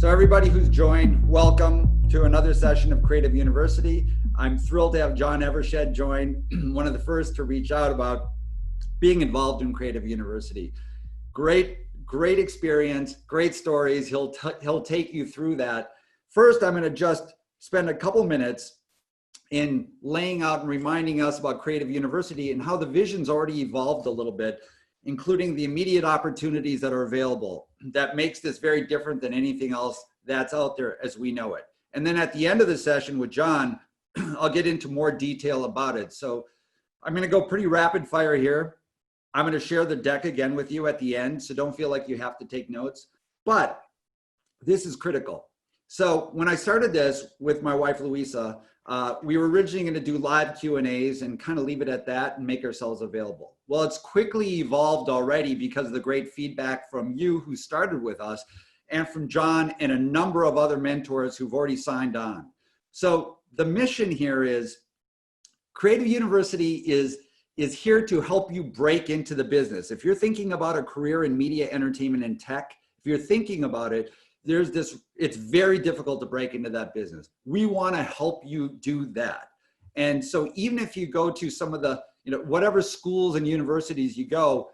So everybody who's joined, welcome to another session of CREATV University. I'm thrilled to have John Evershed join, one of the first to reach out about being involved in CREATV University. Great experience, great stories. He'll take you through that. First, I'm going to just spend a couple minutes in laying out and reminding us about CREATV University and how the vision's already evolved a little bit, including the immediate opportunities that are available. That makes this very different than anything else that's out there as we know it. And then at the end of the session with John, I'll get into more detail about it. So I'm going to go pretty rapid fire here. I'm going to share the deck again with you at the end, so don't feel like you have to take notes, but this is critical. So when I started this with my wife, Louisa, we were originally going to do live Q&As and kind of leave it at that and make ourselves available. Well, it's quickly evolved already because of the great feedback from you who started with us and from John and a number of other mentors who've already signed on. So the mission here is CREATV University is here to help you break into the business. If you're thinking about a career in media, entertainment, and tech, if you're thinking about it, it's very difficult to break into that business. We want to help you do that. And so even if you go to some of the, whatever schools and universities you go,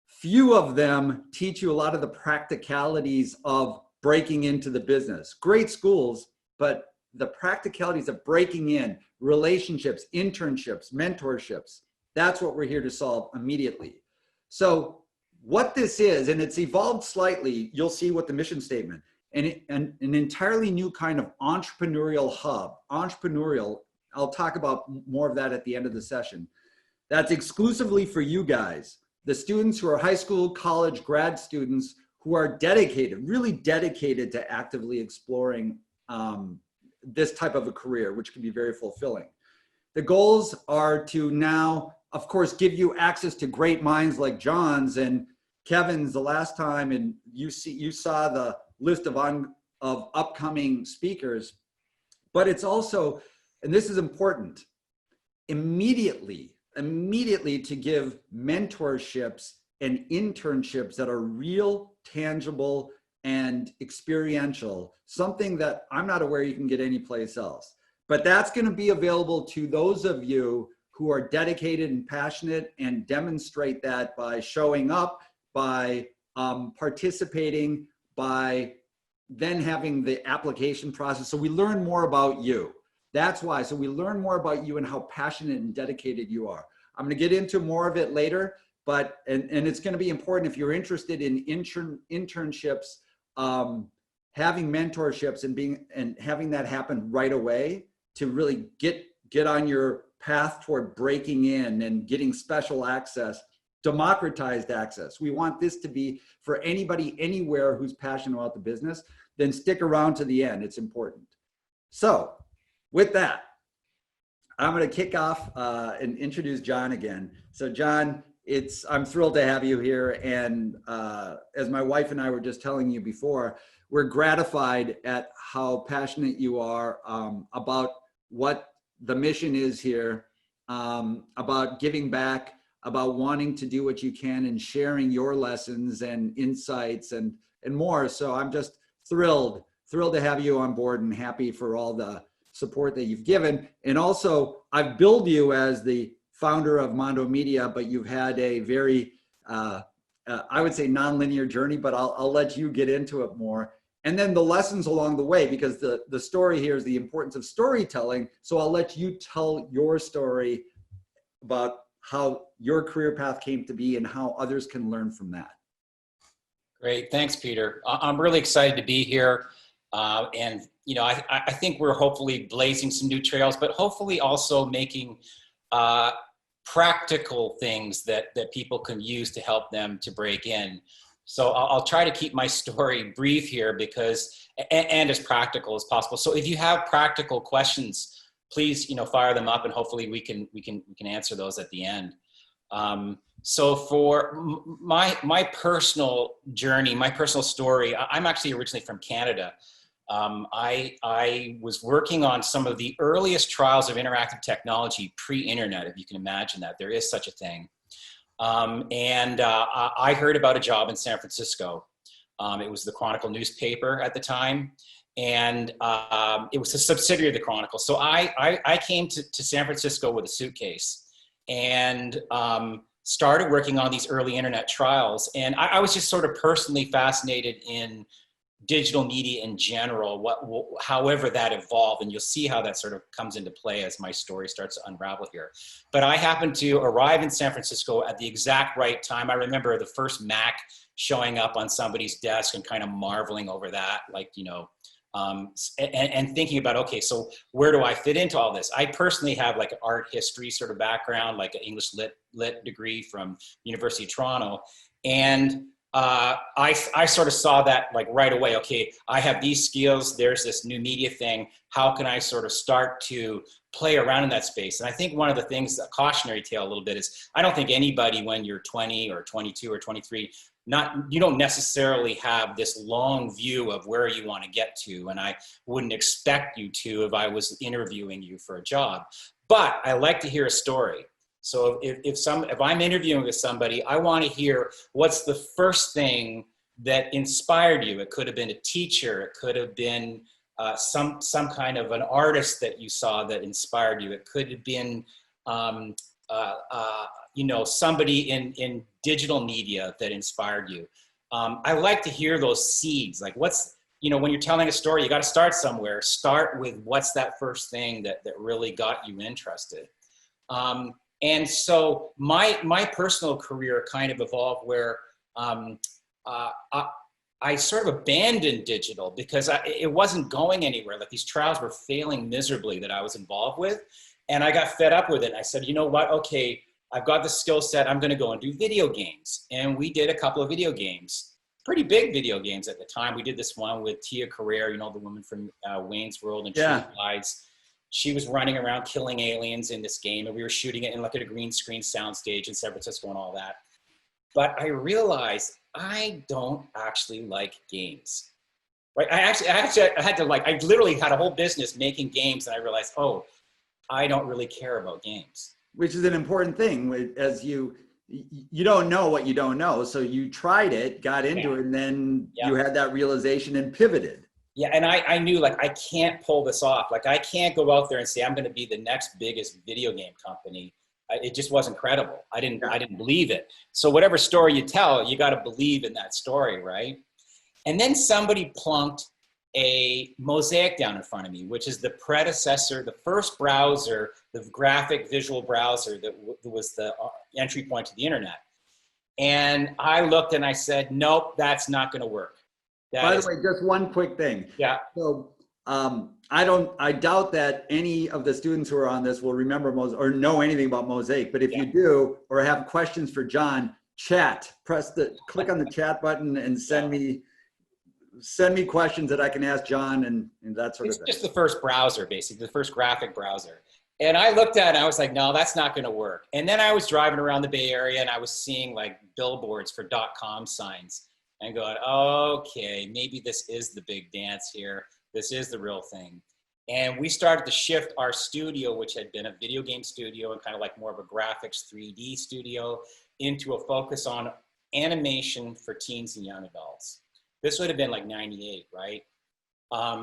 few of them teach you a lot of the practicalities of breaking into the business. Great schools, but the practicalities of breaking in, relationships, internships, mentorships, that's what we're here to solve immediately. So what this is, and it's evolved slightly, you'll see what the mission statement, and an entirely new kind of entrepreneurial hub, I'll talk about more of that at the end of the session. That's exclusively for you guys, the students who are high school, college, grad students who are dedicated, really dedicated to actively exploring this type of a career, which can be very fulfilling. The goals are to now, of course, give you access to great minds like John's and Kevin's the last time, and you saw the list of upcoming speakers, but it's also, and this is important, immediately to give mentorships and internships that are real, tangible, and experiential, something that I'm not aware you can get anyplace else. But that's going to be available to those of you who are dedicated and passionate and demonstrate that by showing up, by participating, by then having the application process. So we learn more about you. That's why. So we learn more about you and how passionate and dedicated you are. I'm going to get into more of it later, but, and it's going to be important if you're interested in internships, having mentorships and having that happen right away to really get on your path toward breaking in and getting special access, democratized access. We want this to be for anybody, anywhere who's passionate about the business. Then stick around to the end. It's important. So with that, I'm going to kick off and introduce John again. So John, I'm thrilled to have you here. And as my wife and I were just telling you before, we're gratified at how passionate you are about what the mission is here, about giving back, about wanting to do what you can and sharing your lessons and insights and more. So I'm just thrilled to have you on board and happy for all the support that you've given. And also I've billed you as the founder of Mondo Media, but you've had a very, I would say non-linear journey, but I'll let you get into it more. And then the lessons along the way, because the story here is the importance of storytelling. So I'll let you tell your story about how your career path came to be and how others can learn from that. Great, thanks, Peter. I'm really excited to be here. And I think we're hopefully blazing some new trails, but hopefully also making practical things that people can use to help them to break in. So I'll try to keep my story brief here and as practical as possible. So if you have practical questions, please, fire them up and hopefully we can answer those at the end. So for my personal journey, my personal story, I'm actually originally from Canada. I was working on some of the earliest trials of interactive technology pre-internet, if you can imagine that. There is such a thing. I heard about a job in San Francisco It was the Chronicle newspaper at the time. And it was a subsidiary of the Chronicle. So I came to San Francisco with a suitcase and started working on these early internet trials. And I was just sort of personally fascinated in digital media in general, however that evolved. And you'll see how that sort of comes into play as my story starts to unravel here. But I happened to arrive in San Francisco at the exact right time. I remember the first Mac showing up on somebody's desk and kind of marveling over that, like, you know, and thinking about, okay, so where do I fit into all this? I personally have like an art history sort of background, like an English lit degree from University of Toronto. And I sort of saw that like right away, okay, I have these skills, there's this new media thing. How can I sort of start to play around in that space? And I think one of the things, a cautionary tale a little bit, is I don't think anybody when you're 20 or 22 or 23, you don't necessarily have this long view of where you want to get to. And I wouldn't expect you to if I was interviewing you for a job. But I like to hear a story. So if I'm interviewing with somebody, I want to hear what's the first thing that inspired you. It could have been a teacher. It could have been some kind of an artist that you saw that inspired you. It could have been you know, somebody in digital media that inspired you. I like to hear those seeds. Like you know, when you're telling a story, you got to start somewhere. Start with what's that first thing that really got you interested. And so my personal career kind of evolved where I sort of abandoned digital because it wasn't going anywhere. Like these trials were failing miserably that I was involved with. And I got fed up with it. I said, you know what? Okay, I've got the skill set. I'm going to go and do video games. And we did a couple of video games, pretty big video games at the time. We did this one with Tia Carrere, you know, the woman from Wayne's World and True Lies. She was running around killing aliens in this game, and we were shooting it in like a green screen soundstage in San Francisco and all that. But I realized I don't actually like games. Right? I had to like, I literally had a whole business making games, and I realized, oh, I don't really care about games. Which is an important thing, as you don't know what you don't know. So you tried it, got into it, and then you had that realization and pivoted. Yeah, and I knew like I can't pull this off. Like I can't go out there and say I'm going to be the next biggest video game company. It just wasn't credible. I didn't believe it. So whatever story you tell, you got to believe in that story, right? And then somebody plunked a Mosaic down in front of me, which is the predecessor, the first browser, the graphic visual browser that was the entry point to the internet. And I looked and I said, nope, that's not going to work. By the way, just one quick thing. Yeah. So I doubt that any of the students who are on this will remember or know anything about Mosaic. But if you do, or have questions for John, click on the chat button and send me questions that I can ask John and that sort of thing. It's just the first browser, basically, the first graphic browser. And I looked at it and I was like, no, that's not going to work. And then I was driving around the Bay Area and I was seeing like billboards for .com signs and going, okay, maybe this is the big dance here. This is the real thing. And we started to shift our studio, which had been a video game studio and kind of like more of a graphics 3D studio, into a focus on animation for teens and young adults. This would have been like 98, right?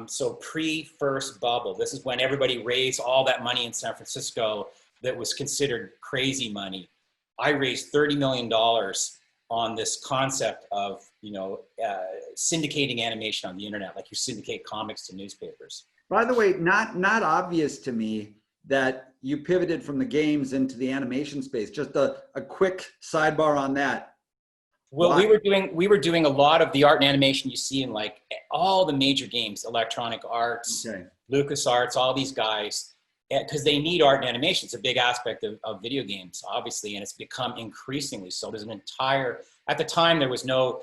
So pre-first bubble. This is when everybody raised all that money in San Francisco that was considered crazy money. I raised $30 million on this concept of, you know, syndicating animation on the internet, like you syndicate comics to newspapers. By the way, not obvious to me that you pivoted from the games into the animation space. Just a quick sidebar on that. Well, we were doing a lot of the art and animation you see in like all the major games, Electronic Arts, LucasArts, all these guys, because they need art and animation. It's a big aspect of video games, obviously, and it's become increasingly so. There's at the time, there was no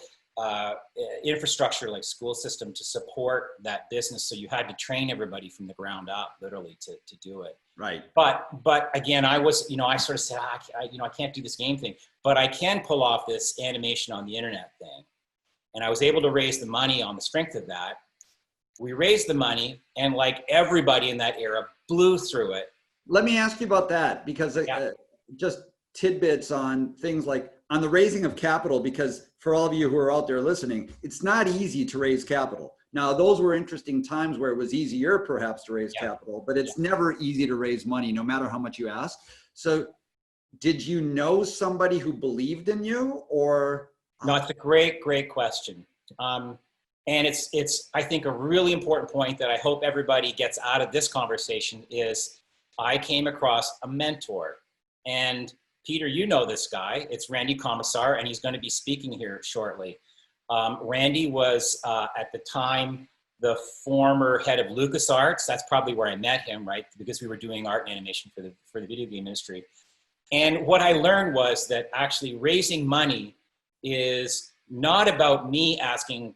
infrastructure like school system to support that business. So you had to train everybody from the ground up, literally, to do it. Right. But again, I sort of said, I can't do this game thing, but I can pull off this animation on the internet thing. And I was able to raise the money on the strength of that. We raised the money, and like everybody in that era blew through it. Let me ask you about that, because just tidbits on things like on the raising of capital, because for all of you who are out there listening, it's not easy to raise capital. Now, those were interesting times where it was easier perhaps to raise capital, but it's never easy to raise money, no matter how much you ask. So did you know somebody who believed in you, or? No, it's a great, great question. And it's, I think, a really important point that I hope everybody gets out of this conversation is I came across a mentor. And Peter, you know this guy. It's Randy Commissar, and he's going to be speaking here shortly. Randy was, at the time, the former head of LucasArts. That's probably where I met him, right? Because we were doing art and animation for the video game industry. And what I learned was that actually raising money is not about me asking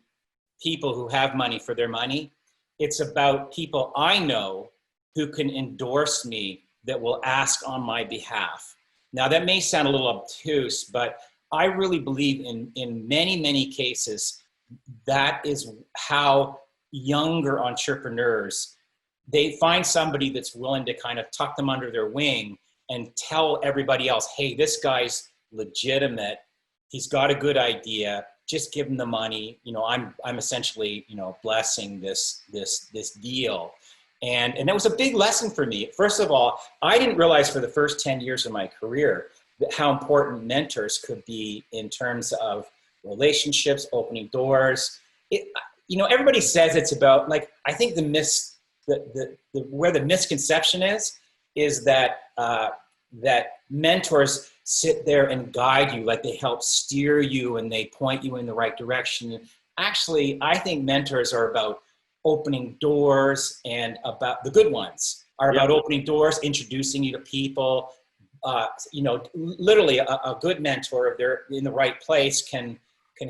people who have money for their money. It's about people I know who can endorse me, that will ask on my behalf. Now that may sound a little obtuse, but I really believe in many, many cases, that is how younger entrepreneurs, they find somebody that's willing to kind of tuck them under their wing and tell everybody else, hey, this guy's legitimate. He's got a good idea. Just give him the money. You know, I'm essentially, you know, blessing this deal. And that was a big lesson for me. First of all, I didn't realize for the first 10 years of my career that how important mentors could be in terms of relationships, opening doors. You know, everybody says it's about, like, I think where the misconception is that that mentors sit there and guide you, like they help steer you and they point you in the right direction. Actually, I think mentors are about opening doors, and about the good ones are about opening doors, introducing you to people. You know, literally a good mentor, if they're in the right place, can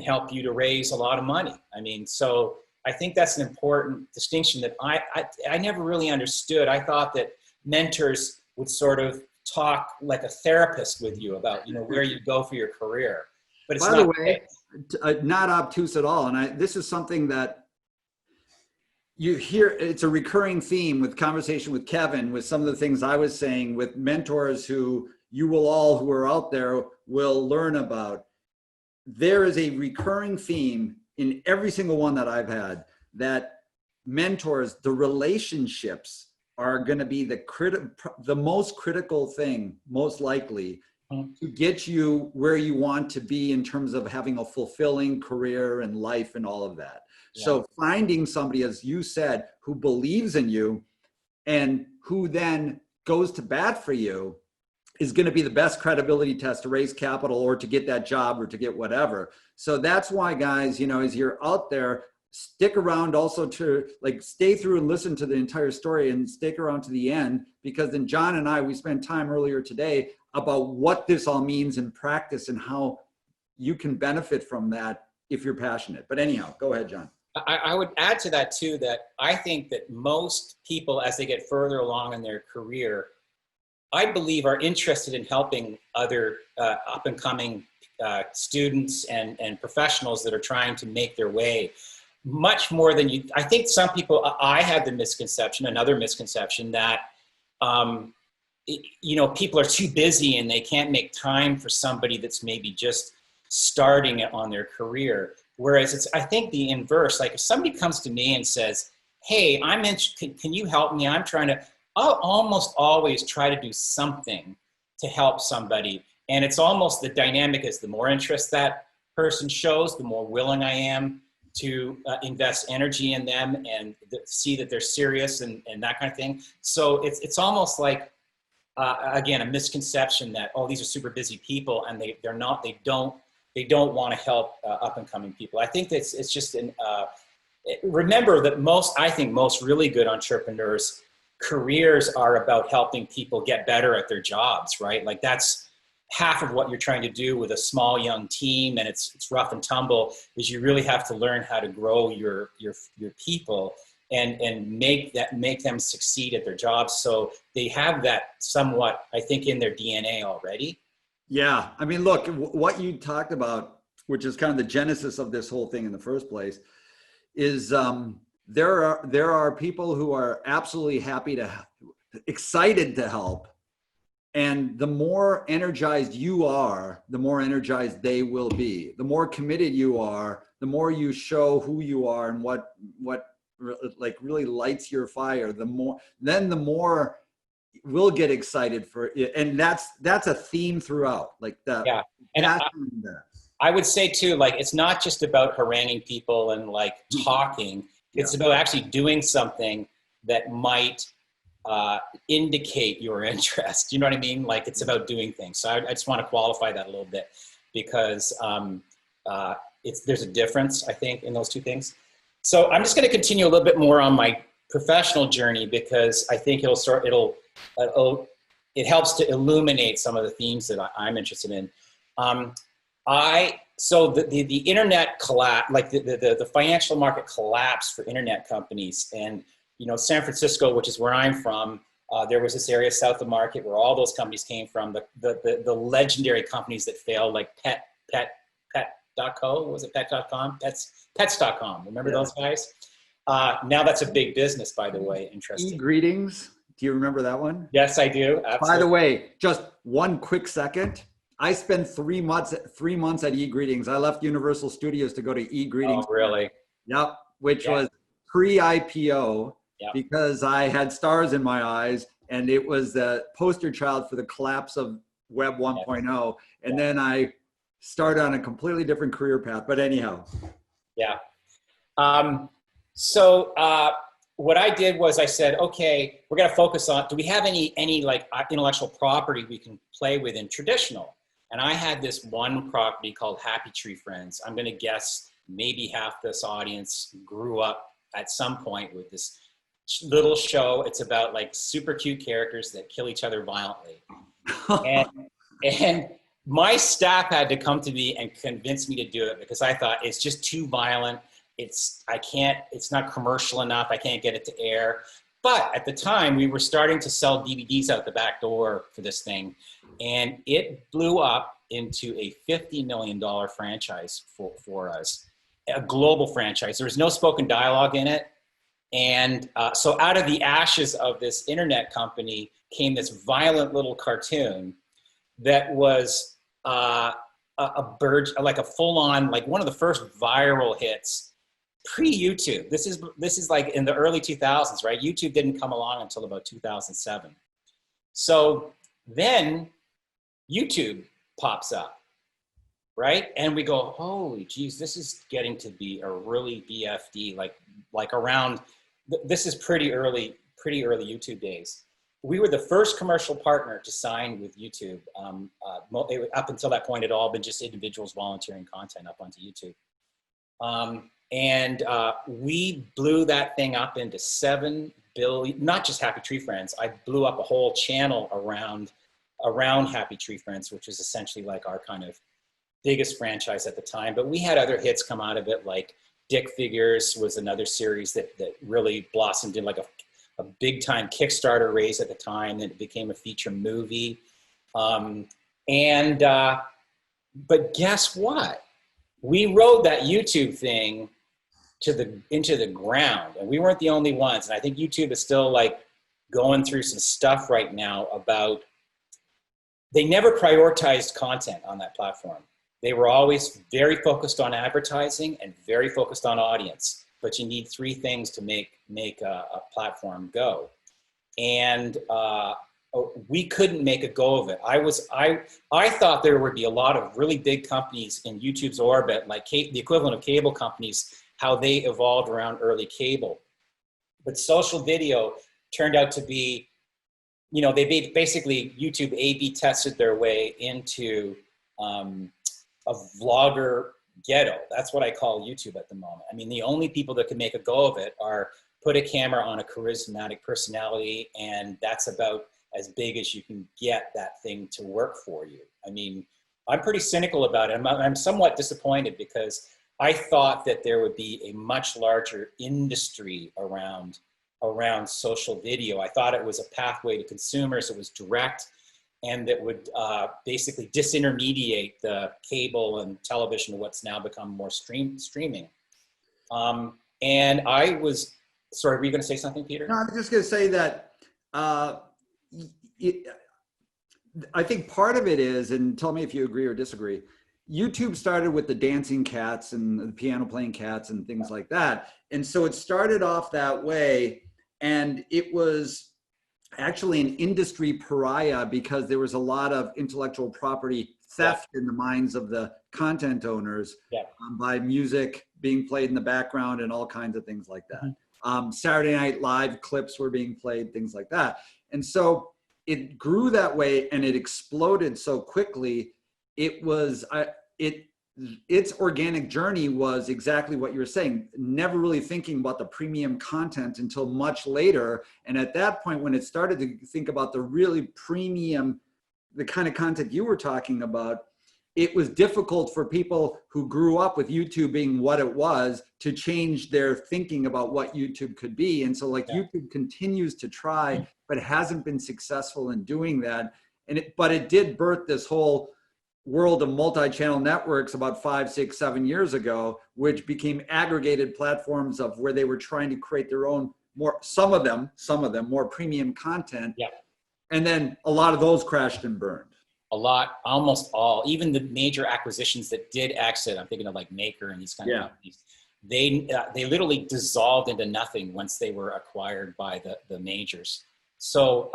help you to raise a lot of money. I mean, so I think that's an important distinction that I never really understood. I thought that mentors would sort of talk like a therapist with you about, you know, where you go for your career. But it's by the way, not obtuse at all. And this is something that you hear, it's a recurring theme with conversation with Kevin, with some of the things I was saying with mentors who you will all who are out there will learn about. There is a recurring theme in every single one that I've had, that mentors, the relationships are going to be the most critical thing, most likely, to get you where you want to be in terms of having a fulfilling career and life and all of that. Yeah. So finding somebody, as you said, who believes in you and who then goes to bat for you is going to be the best credibility test to raise capital or to get that job or to get whatever. So that's why, guys, you know, as you're out there, stick around also to, like, stay through and listen to the entire story and stick around to the end, because then John and I, we spent time earlier today about what this all means in practice and how you can benefit from that if you're passionate. But anyhow, go ahead, John. I would add to that too, that I think that most people, as they get further along in their career, I believe are interested in helping other up and coming students and professionals that are trying to make their way, much more than you. I think some people, I had the misconception, another misconception, that you know, people are too busy and they can't make time for somebody that's maybe just starting on their career. Whereas it's, I think, the inverse. Like if somebody comes to me and says, hey, can you help me? I'll almost always try to do something to help somebody. And it's almost the dynamic is the more interest that person shows, the more willing I am to invest energy in them and see that they're serious and that kind of thing. So it's almost like, again, a misconception that, oh, these are super busy people and they don't want to help up and coming people. I think that it's just remember that I think most really good entrepreneurs' careers are about helping people get better at their jobs, right? Like that's half of what you're trying to do with a small young team, and it's rough and tumble, is you really have to learn how to grow your people and make them succeed at their jobs. So they have that somewhat, I think, in their DNA already. Yeah, I mean, look, what you talked about, which is kind of the genesis of this whole thing in the first place, is there are people who are absolutely excited to help, And the more energized you are, the more energized they will be. The more committed you are, the more you show who you are and what like really lights your fire, the more we'll get excited for it. And that's a theme throughout, like that. Yeah. And I would say too, like, it's not just about haranguing people and like talking. It's about actually doing something that might indicate your interest. You know what I mean? Like, it's about doing things. So I just want to qualify that a little bit, because there's a difference, I think, in those two things. So I'm just going to continue a little bit more on my professional journey, because I think it helps to illuminate some of the themes that I'm interested in. So the internet collapse, like the financial market collapsed for internet companies. And, you know, San Francisco, which is where I'm from, there was this area south of Market where all those companies came from, the legendary companies that failed, like Pet.co, was it Pet.com? Pets.com. Remember those guys? Now that's a big business, by the way. Interesting. E-greetings. Do you remember that one? Yes, I do. Absolutely. By the way, just one quick second. I spent 3 months at E-greetings. I left Universal Studios to go to E-greetings. Oh, really? Yep. Which was pre-IPO, because I had stars in my eyes, and it was the poster child for the collapse of Web 1.0. And then I started on a completely different career path. But anyhow. Yeah. So what I did was I said, okay, we're going to focus on, do we have any like intellectual property we can play with in traditional? And I had this one property called Happy Tree Friends. I'm going to guess maybe half this audience grew up at some point with this little show. It's about like super cute characters that kill each other violently. and my staff had to come to me and convince me to do it, because I thought it's just too violent. It's not commercial enough. I can't get it to air. But at the time, we were starting to sell DVDs out the back door for this thing. And it blew up into a $50 million franchise for us, a global franchise. There was no spoken dialogue in it. And so out of the ashes of this internet company came this violent little cartoon that was a bird, like a full-on, like one of the first viral hits pre-YouTube. This is like in the early 2000s, right? YouTube didn't come along until about 2007. So then YouTube pops up, right? And we go, holy geez, this is getting to be a really BFD, like around, this is pretty early YouTube days. We were the first commercial partner to sign with YouTube. Up until that point, it had all been just individuals volunteering content up onto YouTube. And we blew that thing up into 7 billion, not just Happy Tree Friends. I blew up a whole channel around Happy Tree Friends, which is essentially like our kind of biggest franchise at the time. But we had other hits come out of it, like Dick Figures was another series that really blossomed in like a big time Kickstarter raise at the time. Then it became a feature movie. But guess what? We rode that YouTube thing into the ground, and we weren't the only ones. And I think YouTube is still like going through some stuff right now about, they never prioritized content on that platform. They were always very focused on advertising and very focused on audience, but you need 3 things to make a platform go. And we couldn't make a go of it. I thought there would be a lot of really big companies in YouTube's orbit, like the equivalent of cable companies, how they evolved around early cable. But social video turned out to be, you know, they basically, YouTube A/B tested their way into a vlogger ghetto. That's what I call YouTube at the moment. I mean, the only people that can make a go of it are put a camera on a charismatic personality, and that's about as big as you can get that thing to work for you. I mean, I'm pretty cynical about it. I'm somewhat disappointed, because I thought that there would be a much larger industry around social video. I thought it was a pathway to consumers. It was direct, and that would basically disintermediate the cable and television, what's now become more streaming. And I was, sorry, were you going to say something, Peter? No, I'm just going to say that I think part of it is, and tell me if you agree or disagree, YouTube started with the dancing cats and the piano playing cats and things like that. And so it started off that way. And it was actually an industry pariah because there was a lot of intellectual property Yeah. theft in the minds of the content owners, Yeah. by music being played in the background and all kinds of things like that. Mm-hmm. Saturday Night Live clips were being played, things like that. And so it grew that way and it exploded so quickly. It was, it, its organic journey was exactly what you were saying, never really thinking about the premium content until much later. And at that point, when it started to think about the really premium, the kind of content you were talking about, it was difficult for people who grew up with YouTube being what it was to change their thinking about what YouTube could be. And so like YouTube continues to try, but hasn't been successful in doing that. But it did birth this whole world of multi-channel networks about 5, 6, 7 years ago, which became aggregated platforms of where they were trying to create their own some of them more premium content. Yeah. And then a lot of those crashed and burned. A lot, almost all, even the major acquisitions that did exit, I'm thinking of like Maker and these kind of companies, they literally dissolved into nothing once they were acquired by the majors. So,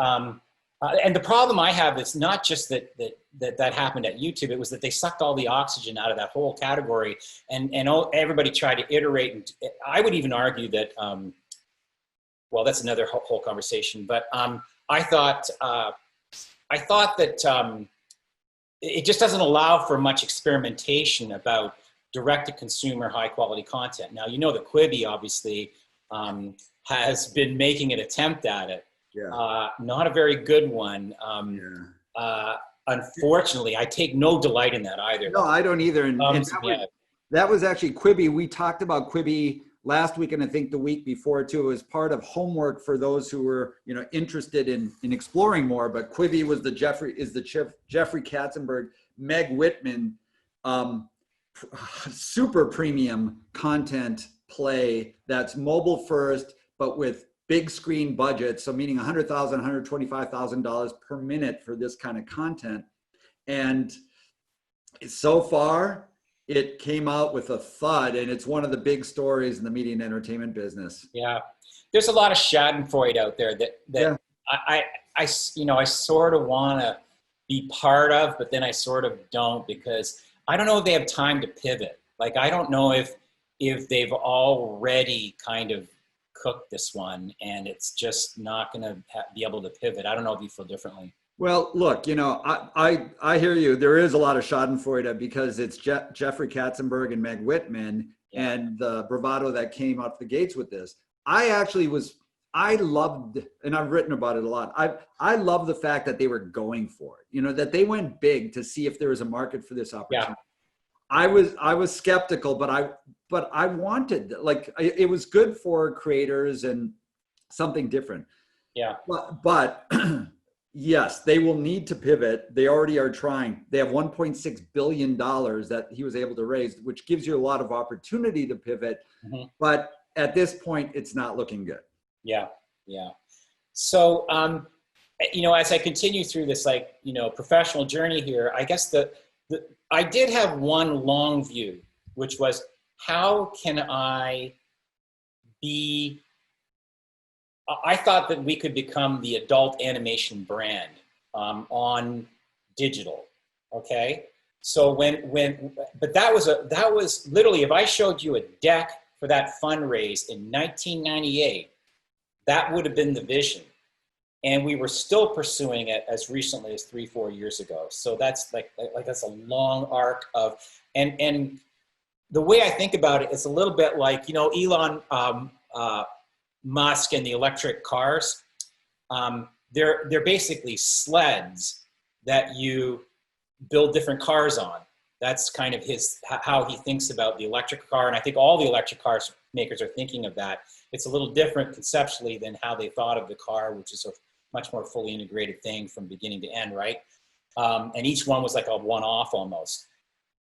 and the problem I have is not just that happened at YouTube, it was that they sucked all the oxygen out of that whole category, and everybody tried to iterate. And I would even argue that, well, that's another whole conversation, but I thought that it just doesn't allow for much experimentation about direct-to-consumer high-quality content. Now, you know that Quibi obviously has been making an attempt at it. Yeah. Not a very good one. Unfortunately, I take no delight in that either. No, I don't either. And that was actually Quibi. We talked about Quibi last week, and I think the week before too. It was part of homework for those who were, interested in exploring more. But Quibi was the Jeffrey Katzenberg, Meg Whitman, super premium content play that's mobile first, but with big screen budget. So meaning $100,000, $125,000 per minute for this kind of content. And so far, it came out with a thud, and it's one of the big stories in the media and entertainment business. Yeah, there's a lot of Schadenfreude out there that I sort of want to be part of, but then I sort of don't, because I don't know if they have time to pivot. Like, I don't know if they've already kind of cooked this one and it's just not going to be able to pivot. I don't know if you feel differently. Well, look, I hear you. There is a lot of Schadenfreude because it's Jeffrey Katzenberg and Meg Whitman and the bravado that came out the gates with this. I loved, and I've written about it a lot. I love the fact that they were going for it, that they went big to see if there was a market for this opportunity. Yeah. I was skeptical, but I wanted, it was good for creators and something different. Yeah. But yes, they will need to pivot. They already are trying. They have $1.6 billion that he was able to raise, which gives you a lot of opportunity to pivot. Mm-hmm. But at this point, it's not looking good. Yeah, yeah. So, as I continue through this, professional journey here, I guess I did have one long view, which was, how can I thought that we could become the adult animation brand on digital. Okay. So but that was literally, if I showed you a deck for that fundraise in 1998, that would have been the vision. And we were still pursuing it as recently as 3-4 years ago. So that's that's a long arc of, and the way I think about it, it's a little bit like, Elon Musk and the electric cars. They're basically sleds that you build different cars on. That's kind of how he thinks about the electric car. And I think all the electric cars makers are thinking of that. It's a little different conceptually than how they thought of the car, which is a much more fully integrated thing from beginning to end, right? And each one was like a one-off almost.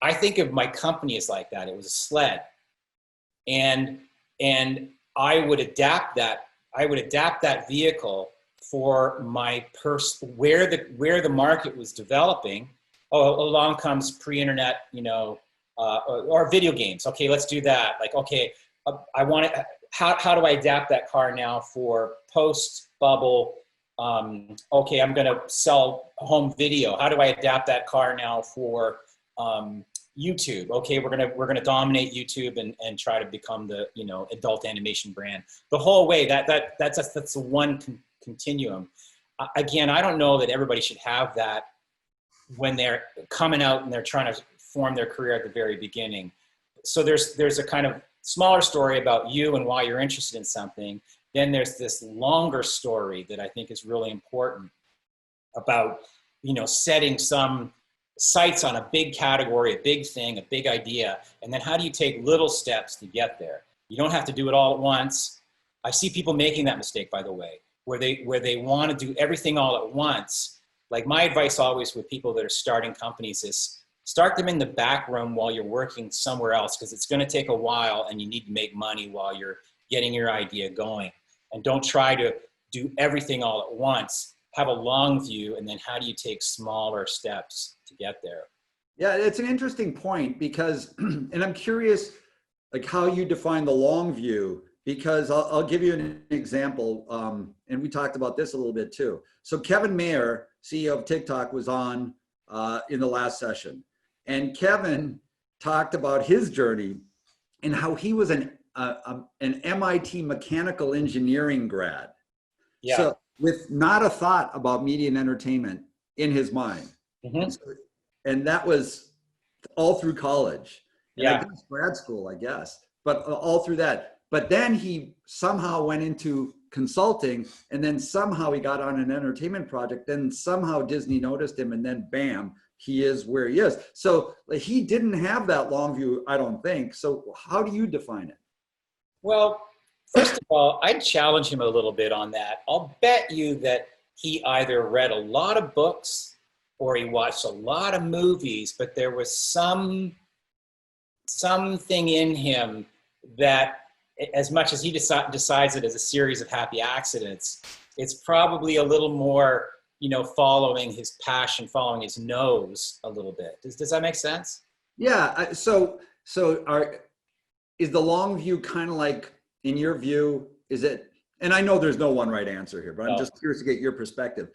I think of my company as like that. It was a sled. And I would adapt that vehicle for my where the market was developing. Oh, along comes pre-internet, or video games. Okay, let's do that. Like, okay, I want to, how do I adapt that car now for post-bubble? Okay, I'm going to sell home video. How do I adapt that car now for YouTube? Okay, we're gonna dominate YouTube and try to become the adult animation brand. The whole way that's one continuum. Again, I don't know that everybody should have that when they're coming out and they're trying to form their career at the very beginning. So there's a kind of smaller story about you and why you're interested in something. Then there's this longer story that I think is really important about, setting some sights on a big category, a big thing, a big idea. And then how do you take little steps to get there? You don't have to do it all at once. I see people making that mistake, by the way, where they want to do everything all at once. Like, my advice always with people that are starting companies is start them in the back room while you're working somewhere else, because it's going to take a while and you need to make money while you're getting your idea going. And don't try to do everything all at once. Have a long view, and then how do you take smaller steps to get there? Yeah, it's an interesting point because, and I'm curious, like, how you define the long view, because I'll give you an example, and we talked about this a little bit too. So Kevin Mayer, CEO of TikTok, was on in the last session, and Kevin talked about his journey and how he was an MIT mechanical engineering grad. Yeah. So with not a thought about media and entertainment in his mind. Mm-hmm. And that was all through college. And Yeah. I guess grad school, I guess, but all through that. But then he somehow went into consulting, and then somehow he got on an entertainment project. Then somehow Disney noticed him, and then bam, he is where he is. So he didn't have that long view, I don't think. So how do you define it? Well, first of all, I'd challenge him a little bit on that. I'll bet you that he either read a lot of books or he watched a lot of movies, but there was something in him that, as much as he decides it as a series of happy accidents, it's probably a little more, following his passion, following his nose a little bit. Does that make sense? Yeah. Is the long view kind of like, in your view, is it, and I know there's no one right answer here, but I'm just curious to get your perspective.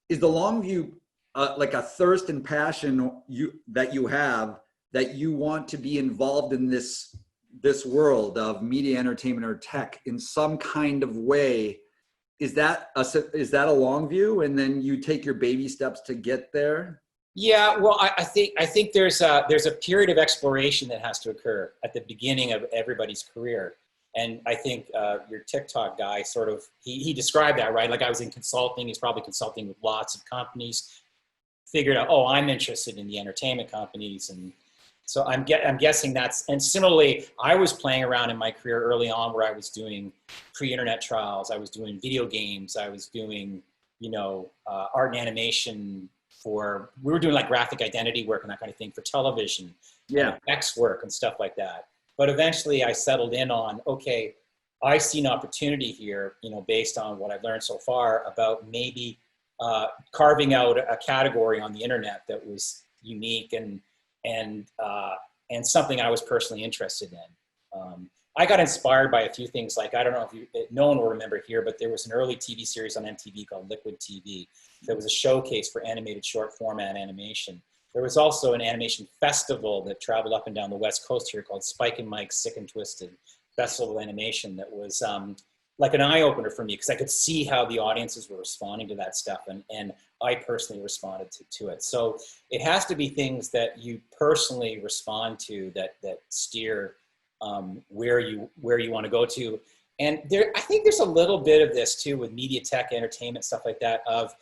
Is the long view like a thirst and passion that you have, that you want to be involved in this world of media, entertainment, or tech in some kind of way? Is that a long view, and then you take your baby steps to get there? Yeah, well, I think there's a period of exploration that has to occur at the beginning of everybody's career. And I think your TikTok guy sort of, he described that, right? Like, I was in consulting, he's probably consulting with lots of companies, figured out, oh, I'm interested in the entertainment companies. And so I'm guessing that's, and similarly, I was playing around in my career early on where I was doing pre-internet trials, I was doing video games, I was doing, art and animation we were doing like graphic identity work and that kind of thing for television, yeah, effects work and stuff like that. But eventually I settled in on, okay, I see an opportunity here, based on what I've learned so far about maybe carving out a category on the internet that was unique and something I was personally interested in. I got inspired by a few things. Like, I don't know if no one will remember here, but there was an early TV series on MTV called Liquid TV. That was a showcase for animated short format animation. There was also an animation festival that traveled up and down the West Coast here called Spike and Mike's Sick and Twisted Festival of Animation. That was like an eye opener for me, because I could see how the audiences were responding to that stuff, and I personally responded to it. So it has to be things that you personally respond to that steer where you want to go to. And I think there's a little bit of this too with media, tech, entertainment, stuff like that, of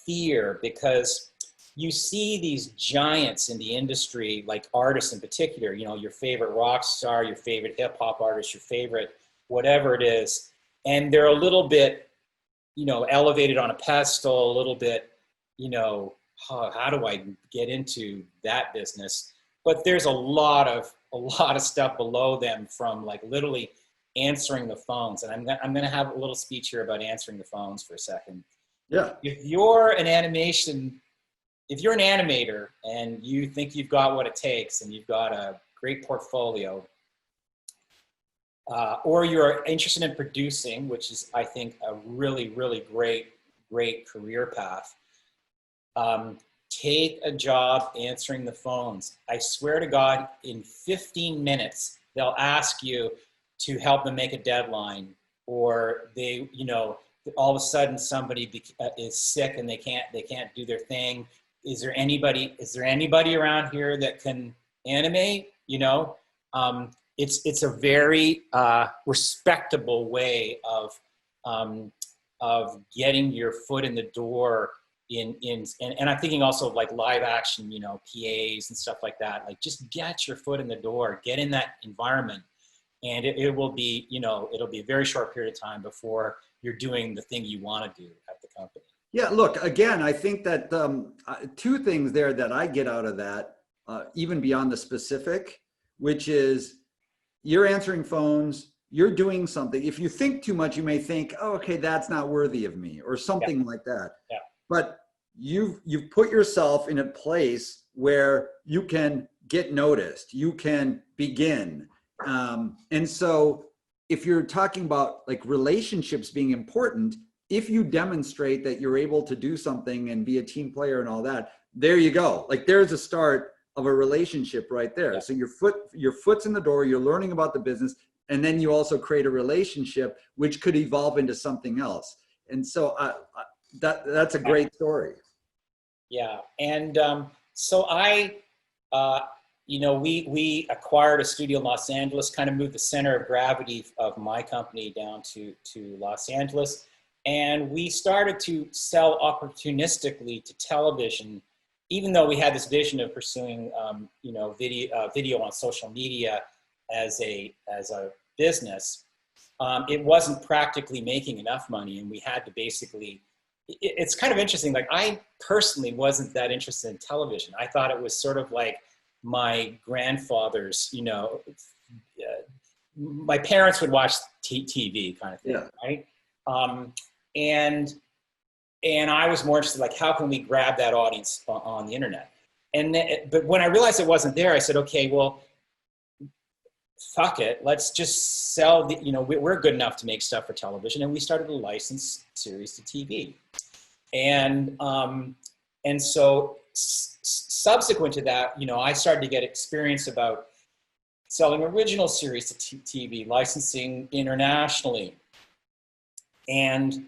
fear, because you see these giants in the industry, like artists in particular, your favorite rock star, your favorite hip hop artist, your favorite whatever it is, and they're a little bit, elevated on a pedestal, a little bit, how do I get into that business? But there's a lot of stuff below them, from like literally answering the phones. And I'm going to have a little speech here about answering the phones for a second. Yeah. If you're an animator and you think you've got what it takes and you've got a great portfolio, or you're interested in producing, which is, I think, a really, really great career path, take a job answering the phones. I swear to God, in 15 minutes, they'll ask you to help them make a deadline, or they, all of a sudden somebody is sick and they can't do their thing. Is there anybody around here that can animate? It's a very respectable way of getting your foot in the door and I'm thinking also of like live action, PAs and stuff like that. Like, just get your foot in the door, get in that environment, and it will be, it'll be a very short period of time before you're doing the thing you want to do at the company. Yeah, look, again, I think that two things there that I get out of that, even beyond the specific, which is you're answering phones, you're doing something. If you think too much, you may think, oh, okay, that's not worthy of me, or something like that. Yeah. But you've put yourself in a place where you can get noticed, you can begin. And so if you're talking about like relationships being important, if you demonstrate that you're able to do something and be a team player and all that, there you go. Like, there's a start of a relationship right there. Yeah. So your foot's in the door, you're learning about the business, and then you also create a relationship which could evolve into something else. And so that's a great story. Yeah. And so we acquired a studio in Los Angeles, kind of moved the center of gravity of my company down to Los Angeles. And we started to sell opportunistically to television, even though we had this vision of pursuing, video on social media as a business. It wasn't practically making enough money, and we had to basically. It's kind of interesting. Like, I personally wasn't that interested in television. I thought it was sort of like my grandfather's. My parents would watch TV kind of thing, yeah. Right? And I was more interested, like, how can we grab that audience on the internet? But when I realized it wasn't there, I said, okay, well, fuck it. Let's just sell we're good enough to make stuff for television. And we started a licensed series to TV. And so subsequent to that, I started to get experience about selling original series to TV, licensing internationally. And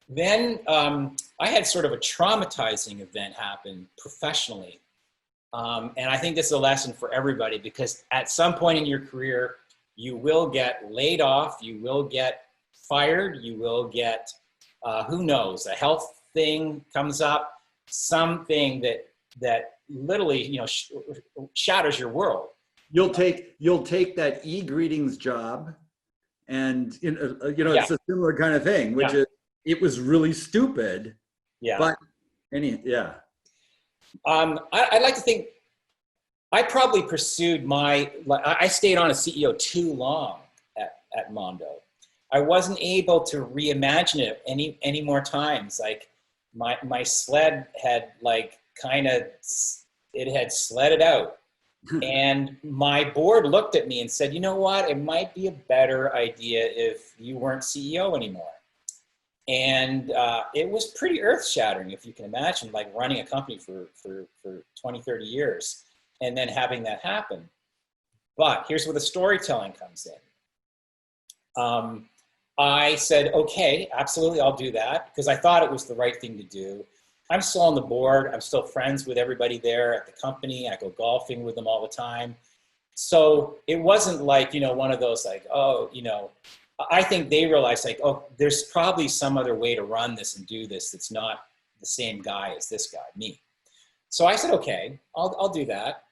then I had sort of a traumatizing event happen professionally. And I think this is a lesson for everybody, because at some point in your career, you will get laid off, you will get fired, you will get, who knows, a health thing comes up, something that literally, shatters your world. You'll take that e-greetings job, and Yeah. It's a similar kind of thing, which is, it was really stupid. Yeah. But I'd like to think I probably pursued I stayed on as CEO too long at Mondo. I wasn't able to reimagine it any more times. Like, my sled had it had sledded out. And my board looked at me and said, you know what, it might be a better idea if you weren't CEO anymore. And it was pretty earth-shattering, if you can imagine, like running a company for 20, 30 years and then having that happen. But here's where the storytelling comes in. I said, okay, absolutely, I'll do that, because I thought it was the right thing to do. I'm still on the board. I'm still friends with everybody there at the company. I go golfing with them all the time. So it wasn't like, one of those like, I think they realized like, oh, there's probably some other way to run this and do this that's not the same guy as this guy, me. So I said, okay, I'll do that.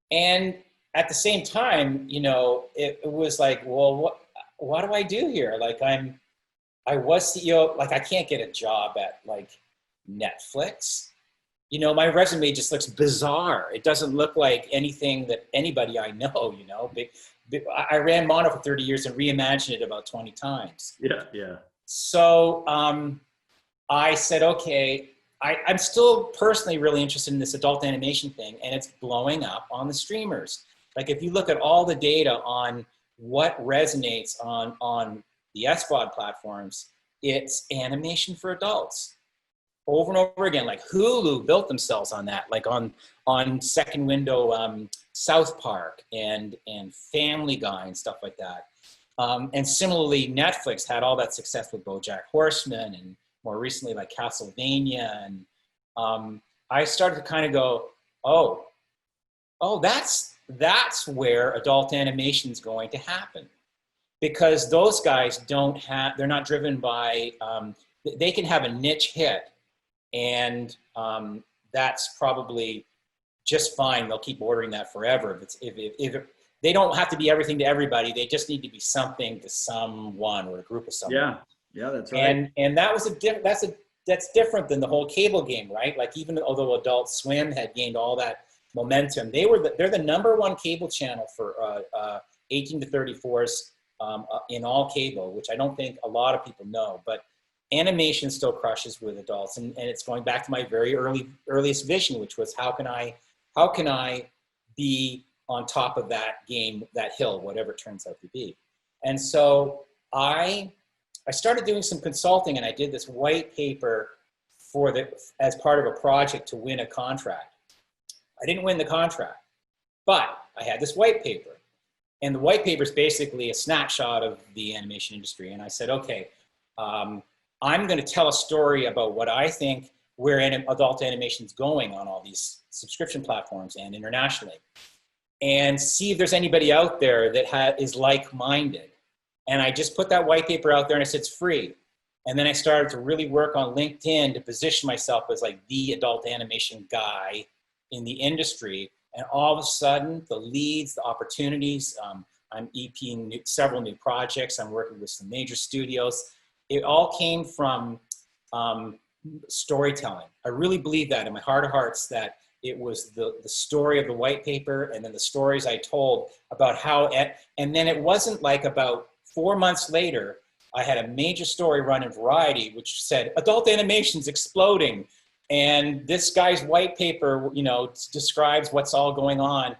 And at the same time, it was like, well, what do I do here? Like, I was CEO, like I can't get a job at like Netflix. My resume just looks bizarre. It doesn't look like anything that anybody I know, I ran Mondo for 30 years and reimagined it about 20 times. Yeah, yeah. So I said, okay, I'm still personally really interested in this adult animation thing, and it's blowing up on the streamers. Like if you look at all the data on what resonates on the SVOD platforms, it's animation for adults. Over and over again, like Hulu built themselves on that, like on Second Window, South Park and Family Guy and stuff like that. And similarly, Netflix had all that success with BoJack Horseman and more recently like Castlevania. And I started to kind of go, oh, that's where adult animation is going to happen. Because those guys they're not driven by, they can have a niche hit, and that's probably just fine. They'll keep ordering that forever. If they don't have to be everything to everybody, they just need to be something to someone or a group of someone. Yeah, that's right. And that was that's different than the whole cable game, right? Like even although Adult Swim had gained all that momentum, they're the #1 cable channel for 18 to 34s in all cable, which I don't think a lot of people know, but animation still crushes with adults. And it's going back to my very earliest vision, which was how can I be on top of that game, that hill, whatever it turns out to be. And so I started doing some consulting, and I did this white paper as part of a project to win a contract. I didn't win the contract, but I had this white paper. And the white paper is basically a snapshot of the animation industry. And I said, okay, I'm going to tell a story about what I think where adult animation is going on all these subscription platforms and internationally, and see if there's anybody out there that is like-minded. And I just put that white paper out there and I said, it's free. And then I started to really work on LinkedIn to position myself as like the adult animation guy in the industry. And all of a sudden, the leads, the opportunities, I'm EPing several new projects. I'm working with some major studios. It all came from storytelling. I really believe that in my heart of hearts, that it was the story of the white paper and then the stories I told about how, and then it wasn't like about 4 months later, I had a major story run in Variety, which said, adult animation's exploding. And this guy's white paper, describes what's all going on.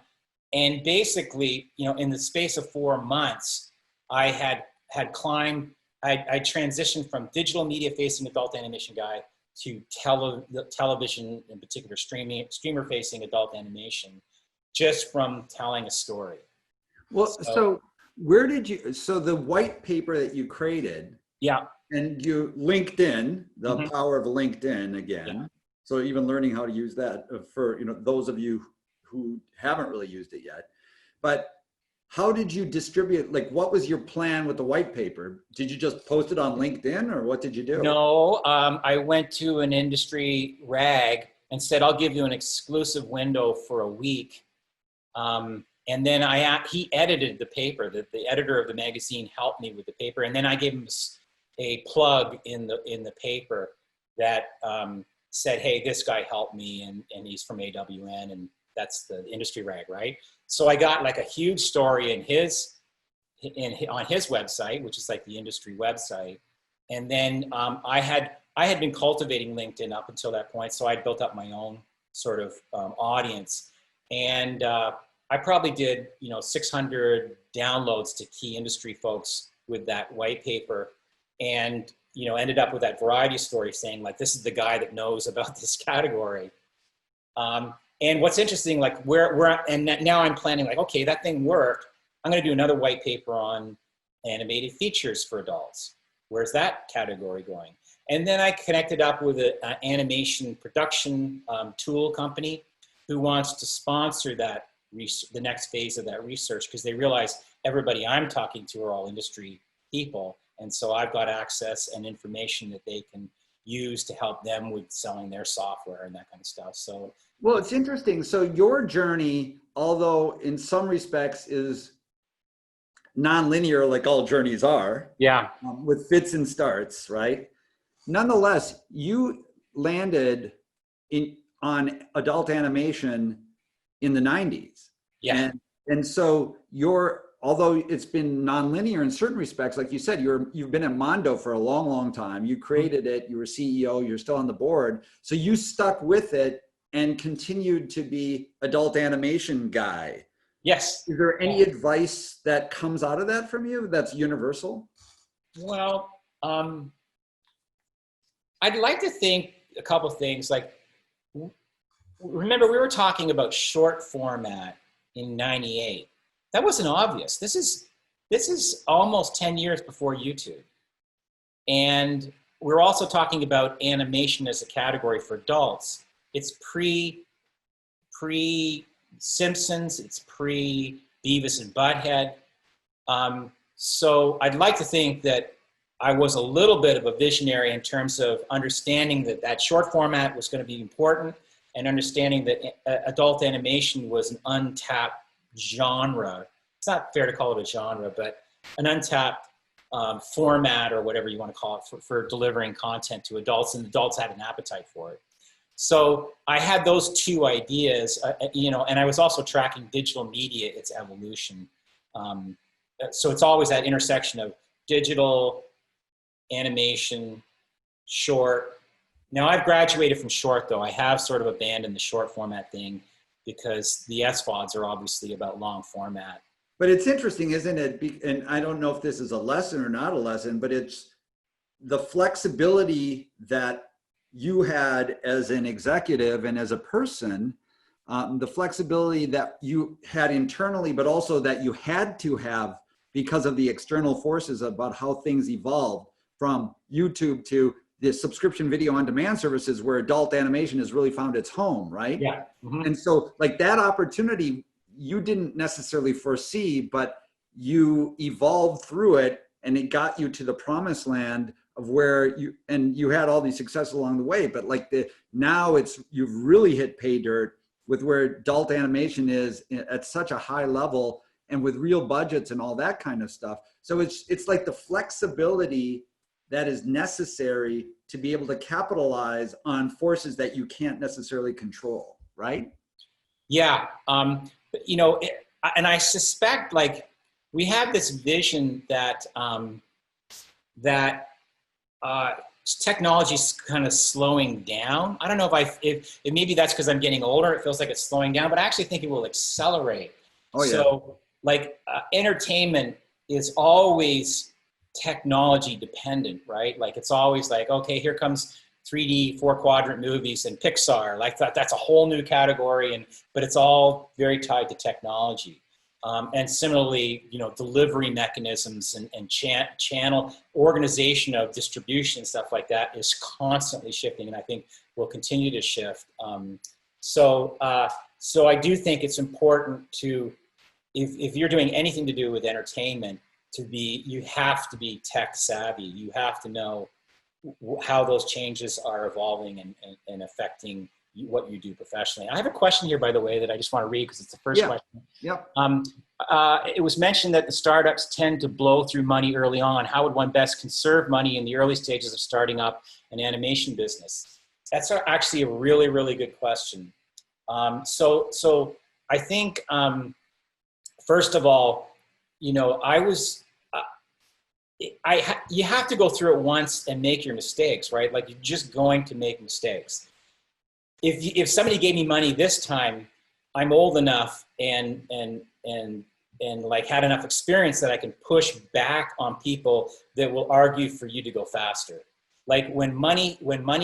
And basically, in the space of 4 months, I had climbed, I transitioned from digital media facing adult animation guy to television, in particular streamer facing adult animation, just from telling a story. Well, so where did you, so the white paper that you created, yeah, and you LinkedIn, the power of LinkedIn again. Yeah. So even learning how to use that for, those of you who haven't really used it yet, but how did you distribute, like what was your plan with the white paper? Did you just post it on LinkedIn or what did you do? No, I went to an industry rag and said, I'll give you an exclusive window for a week. And then he edited the paper. The editor of the magazine helped me with the paper. And then I gave him a plug in the paper that said, hey, this guy helped me and he's from AWN, and that's the industry rag, right? So I got like a huge story on his website, which is like the industry website. And then I had been cultivating LinkedIn up until that point. So I'd built up my own sort of audience. And I probably did, 600 downloads to key industry folks with that white paper, and, ended up with that Variety story saying like, this is the guy that knows about this category. And what's interesting, like and now I'm planning like, okay, that thing worked. I'm going to do another white paper on animated features for adults. Where's that category going? And then I connected up with an animation production tool company who wants to sponsor that the next phase of that research, because they realize everybody I'm talking to are all industry people. And so I've got access and information that they can use to help them with selling their software and that kind of stuff. So, well, it's interesting. So your journey, although in some respects is non-linear, like all journeys are, yeah, with fits and starts, right? Nonetheless, you landed on adult animation in the 90s. Yeah. And so your although it's been nonlinear in certain respects, like you said, you've been at Mondo for a long, long time. You created it, you were CEO, you're still on the board. So you stuck with it and continued to be adult animation guy. Yes. Is there any advice that comes out of that from you that's universal? Well, I'd like to think a couple things. Like, remember we were talking about short format in '98. That wasn't obvious. This is almost 10 years before YouTube. And we're also talking about animation as a category for adults. It's pre Simpsons, it's pre Beavis and Butthead. So I'd like to think that I was a little bit of a visionary in terms of understanding that short format was going to be important, and understanding that adult animation was an untapped genre. It's not fair to call it a genre, but an untapped format, or whatever you want to call it, for delivering content to adults, and adults had an appetite for it. So I had those two ideas, and I was also tracking digital media, its evolution. So it's always that intersection of digital, animation, short. Now I've graduated from short, though. I have sort of abandoned the short format thing because the SVODs are obviously about long format. But it's interesting, isn't it? And I don't know if this is a lesson or not a lesson, but it's the flexibility that you had as an executive and as a person, the flexibility that you had internally, but also that you had to have because of the external forces about how things evolved from YouTube to the subscription video on demand services, where adult animation has really found its home, right? Yeah. Mm-hmm. And so like that opportunity, you didn't necessarily foresee, but you evolved through it, and it got you to the promised land of where you had all these successes along the way. But like now you've really hit pay dirt with where adult animation is at such a high level, and with real budgets and all that kind of stuff. So it's like the flexibility that is necessary to be able to capitalize on forces that you can't necessarily control, right? Yeah, and I suspect, like, we have this vision that technology's kind of slowing down. I don't know if maybe that's because I'm getting older. It feels like it's slowing down, but I actually think it will accelerate. Oh, yeah. So, like, entertainment is always technology dependent, right? Like, it's always like, okay, here comes 3D 4-quadrant movies and Pixar. Like that's a whole new category, but it's all very tied to technology. And similarly, delivery mechanisms and channel organization of distribution, stuff like that is constantly shifting, and I think will continue to shift. So I do think it's important to, if you're doing anything to do with entertainment, you have to be tech savvy. You have to know how those changes are evolving and affecting what you do professionally. I have a question here, by the way, that I just want to read because it's the first question. Yep. It was mentioned that the startups tend to blow through money early on. How would one best conserve money in the early stages of starting up an animation business? That's actually a really, really good question. So I think, first of all, you have to go through it once and make your mistakes, right? Like, you're just going to make mistakes. If somebody gave me money this time, I'm old enough and like had enough experience that I can push back on people that will argue for you to go faster. Like, when money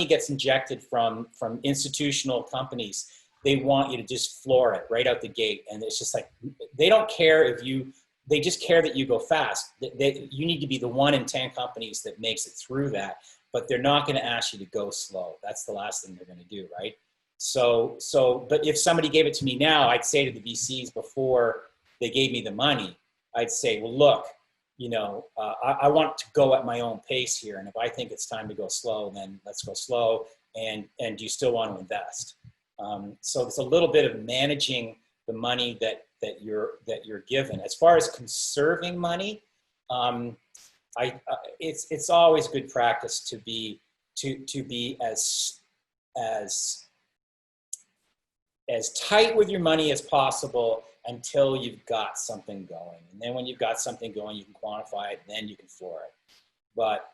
gets injected from institutional companies, they want you to just floor it right out the gate. And it's just like, they don't care they just care that you go fast. You need to be the 1 in 10 companies that makes it through that, but they're not going to ask you to go slow. That's the last thing they're going to do, right? But if somebody gave it to me now, I'd say to the VCs before they gave me the money, I'd say, well, look, I want to go at my own pace here. And if I think it's time to go slow, then let's go slow. And do you still want to invest? So it's a little bit of managing the money that you're given. As far as conserving money, it's always good practice to be as tight with your money as possible, until you've got something going. And then when you've got something going, you can quantify it, then you can floor it. But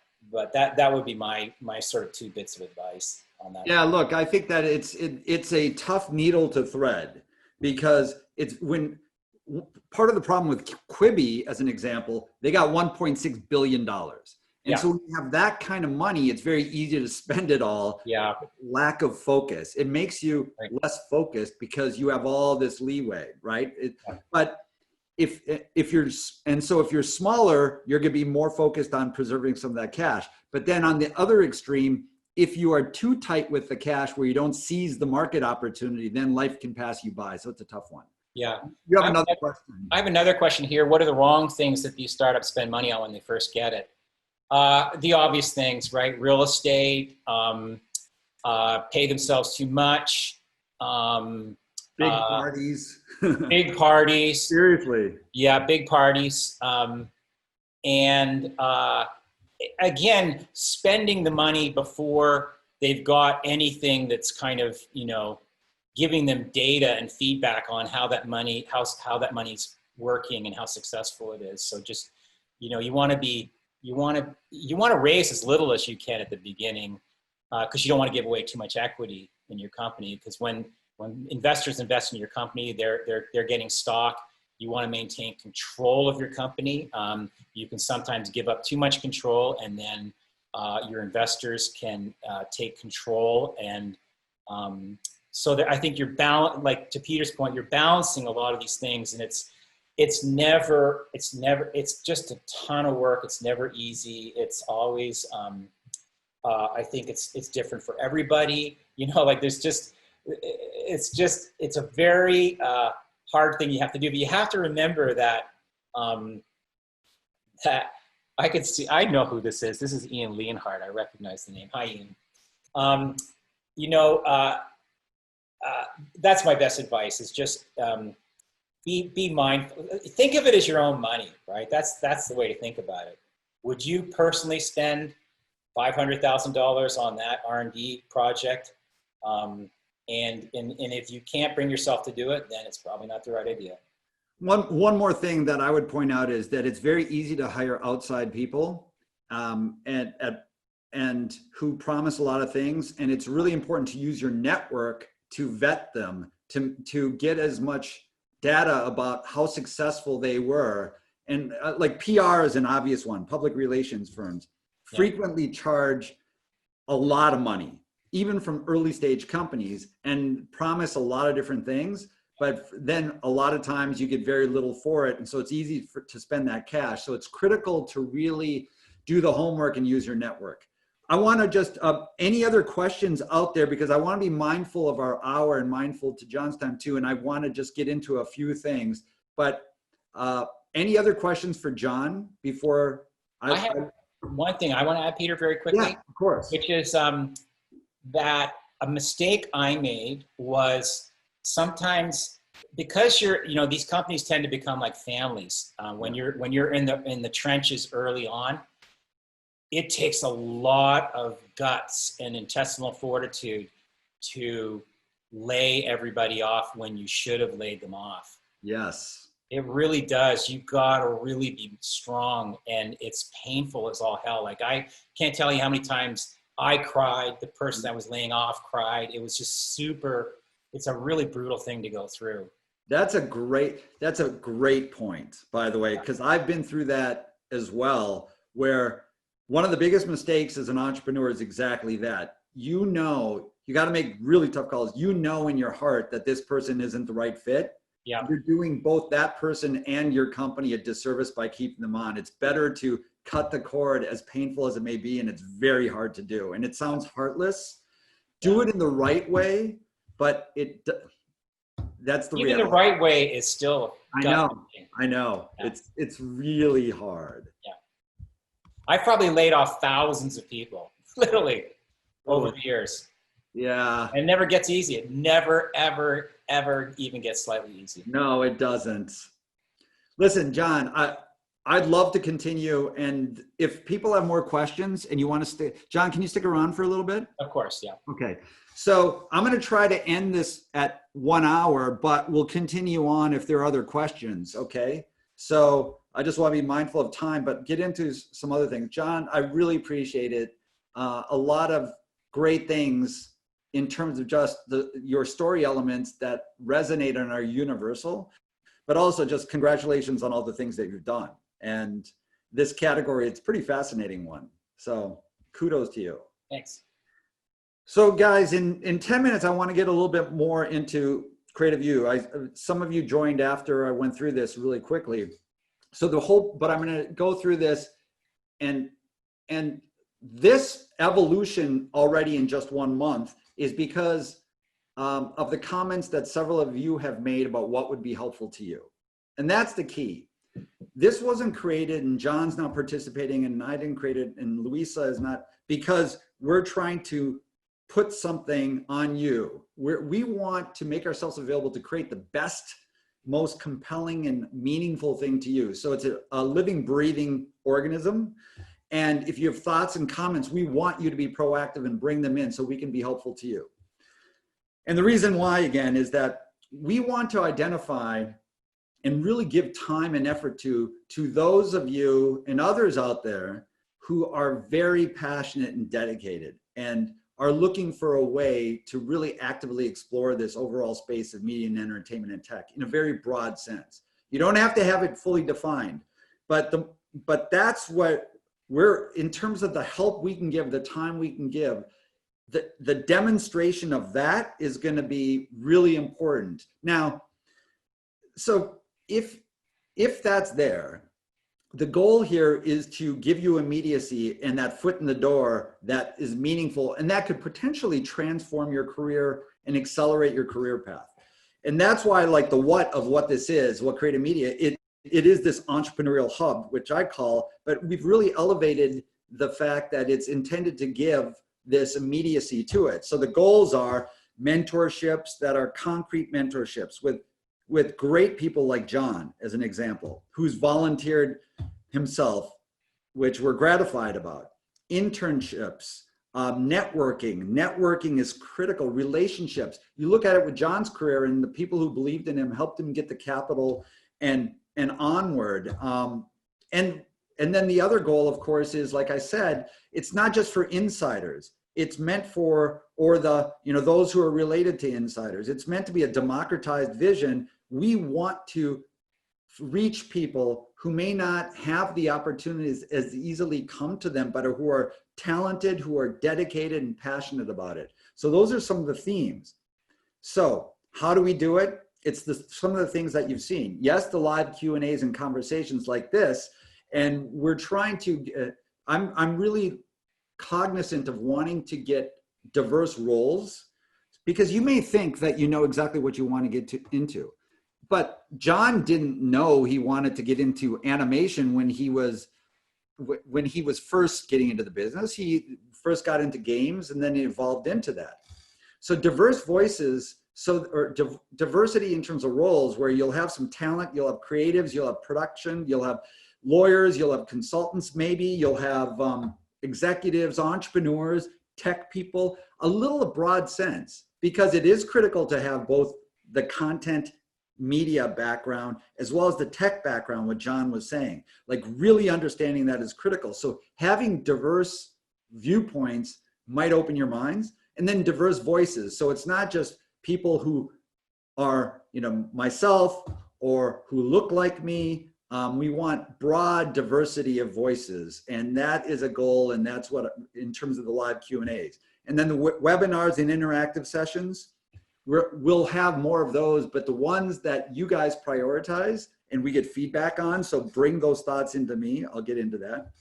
that would be my sort of 2 bits of advice on that. Yeah, look, I think that it's a tough needle to thread, because it's when part of the problem with Quibi, as an example, they got $1.6 billion. And so when you have that kind of money, it's very easy to spend it all. Yeah. Lack of focus. It makes you Right. less focused because you have all this leeway, right? But if you're smaller, you're going to be more focused on preserving some of that cash. But then on the other extreme, if you are too tight with the cash where you don't seize the market opportunity, then life can pass you by. So it's a tough one. Yeah. You have another question. I have another question here. What are the wrong things that these startups spend money on when they first get it? The obvious things, right? Real estate, pay themselves too much. Big parties. Big parties. Seriously. Yeah, big parties. Again, spending the money before they've got anything that's kind of, giving them data and feedback on how that money's working and how successful it is. So just, you want to raise as little as you can at the beginning, because you don't want to give away too much equity in your company. Because when investors invest in your company, they're getting stock. You want to maintain control of your company. You can sometimes give up too much control, and then your investors can take control. And so that I think like to Peter's point, you're balancing a lot of these things, and it's just a ton of work. It's never easy. It's always, I think it's different for everybody. Like it's a very hard thing you have to do, but you have to remember that, that I know who this is. This is Ian Leonhardt. I recognize the name. Hi, Ian. That's my best advice, is just, be mindful. Think of it as your own money, right? That's the way to think about it. Would you personally spend $500,000 on that R&D project? And if you can't bring yourself to do it, then it's probably not the right idea. One more thing that I would point out is that it's very easy to hire outside people and who promise a lot of things. And it's really important to use your network to vet them, to get as much data about how successful they were. And like PR is an obvious one. Public relations firms frequently charge a lot of money, even from early stage companies, and promise a lot of different things. But then a lot of times you get very little for it. And so it's easy to spend that cash. So it's critical to really do the homework and use your network. I want to just, any other questions out there, because I want to be mindful of our hour and mindful to John's time too. And I want to just get into a few things, but any other questions for John before I have one thing I want to add, Peter, very quickly. Yeah, of course. Which is that a mistake I made was sometimes, because these companies tend to become like families. When you're in the trenches early on, it takes a lot of guts and intestinal fortitude to lay everybody off when you should have laid them off. Yes. It really does. You gotta really be strong, and it's painful as all hell. Like, I can't tell you how many times I cried, the person that was laying off cried. It was just it's a really brutal thing to go through. That's a great point, by the way, because I've been through that as well, where one of the biggest mistakes as an entrepreneur is exactly that. You got to make really tough calls. In your heart that this person isn't the right fit. Yeah. You're doing both that person and your company a disservice by keeping them on. It's better to cut the cord, as painful as it may be, and it's very hard to do. And it sounds heartless. Do it in the right way, but that's the reality. Even the right way is still. I know. Yeah. It's really hard. Yeah. I've probably laid off thousands of people, literally, over the years. Yeah. And it never gets easy. It never, ever, ever even gets slightly easy. No, it doesn't. Listen, John, I'd love to continue. And if people have more questions and you want to stay, John, can you stick around for a little bit? Of course, yeah. Okay. So I'm going to try to end this at 1 hour, but we'll continue on if there are other questions. Okay. So I just want to be mindful of time, but get into some other things. John, I really appreciate it. A lot of great things in terms of just your story elements that resonate and are universal, but also just congratulations on all the things that you've done. And this category, it's a pretty fascinating one. So kudos to you. Thanks. So guys, in 10 minutes, I want to get a little bit more into CREATV U. Some of you joined after I went through this really quickly. So but I'm going to go through this and this evolution already in just 1 month is because of the comments that several of you have made about what would be helpful to you. And that's the key. This wasn't created, and John's not participating, and I didn't create it, and Louisa is not, because we're trying to put something on you. We want to make ourselves available to create the best, most compelling and meaningful thing to you. So it's a living, breathing organism. And if you have thoughts and comments, we want you to be proactive and bring them in so we can be helpful to you. And the reason why, again, is that we want to identify and really give time and effort to those of you and others out there who are very passionate and dedicated and are looking for a way to really actively explore this overall space of media and entertainment and tech in a very broad sense. You don't have to have it fully defined, but that's what we're, in terms of the help we can give, the time we can give, the demonstration of that is going to be really important. Now, so if that's there, the goal here is to give you immediacy and that foot in the door that is meaningful, and that could potentially transform your career and accelerate your career path. And that's why, like, the what of what this is, what CREATV Media, it is this entrepreneurial hub, which I call, but we've really elevated the fact that it's intended to give this immediacy to it. So the goals are mentorships that are concrete mentorships with great people like John, as an example, who's volunteered himself, which we're gratified about. Internships, networking. Networking is critical. Relationships. You look at it with John's career, and the people who believed in him helped him get the capital and onward. And then the other goal, of course, is, like I said, it's not just for insiders. It's meant for, or those who are related to insiders. It's meant to be a democratized vision. We want to reach people who may not have the opportunities as easily come to them, but who are talented, who are dedicated and passionate about it. So those are some of the themes. So how do we do it? It's some of the things that you've seen. Yes, the live Q&As and conversations like this, and we're trying to, I'm really cognizant of wanting to get diverse roles, because you may think that you know exactly what you want to get into. But John didn't know he wanted to get into animation when he was first getting into the business. He first got into games, and then he evolved into that. So diverse voices, diversity in terms of roles, where you'll have some talent, you'll have creatives, you'll have production, you'll have lawyers, you'll have consultants, maybe you'll have executives, entrepreneurs, tech people, a little broad sense, because it is critical to have both the content media background as well as the tech background, what John was saying. Like, really understanding that is critical. So having diverse viewpoints might open your minds, and then diverse voices. So it's not just people who are, myself, or who look like me. We want broad diversity of voices, and that is a goal, and that's what, in terms of the live Q&As. And then the webinars and interactive sessions, we'll have more of those, but the ones that you guys prioritize and we get feedback on, so bring those thoughts into me. I'll get into that.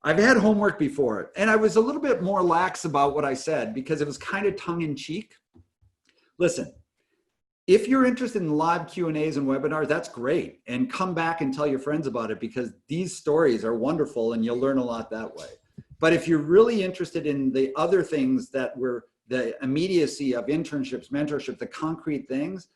I've had homework before, and I was a little bit more lax about what I said because it was kind of tongue-in-cheek. Listen, if you're interested in live Q&As and webinars, that's great. And come back and tell your friends about it, because these stories are wonderful and you'll learn a lot that way. But if you're really interested in the other things that were the immediacy of internships, mentorship, the concrete things,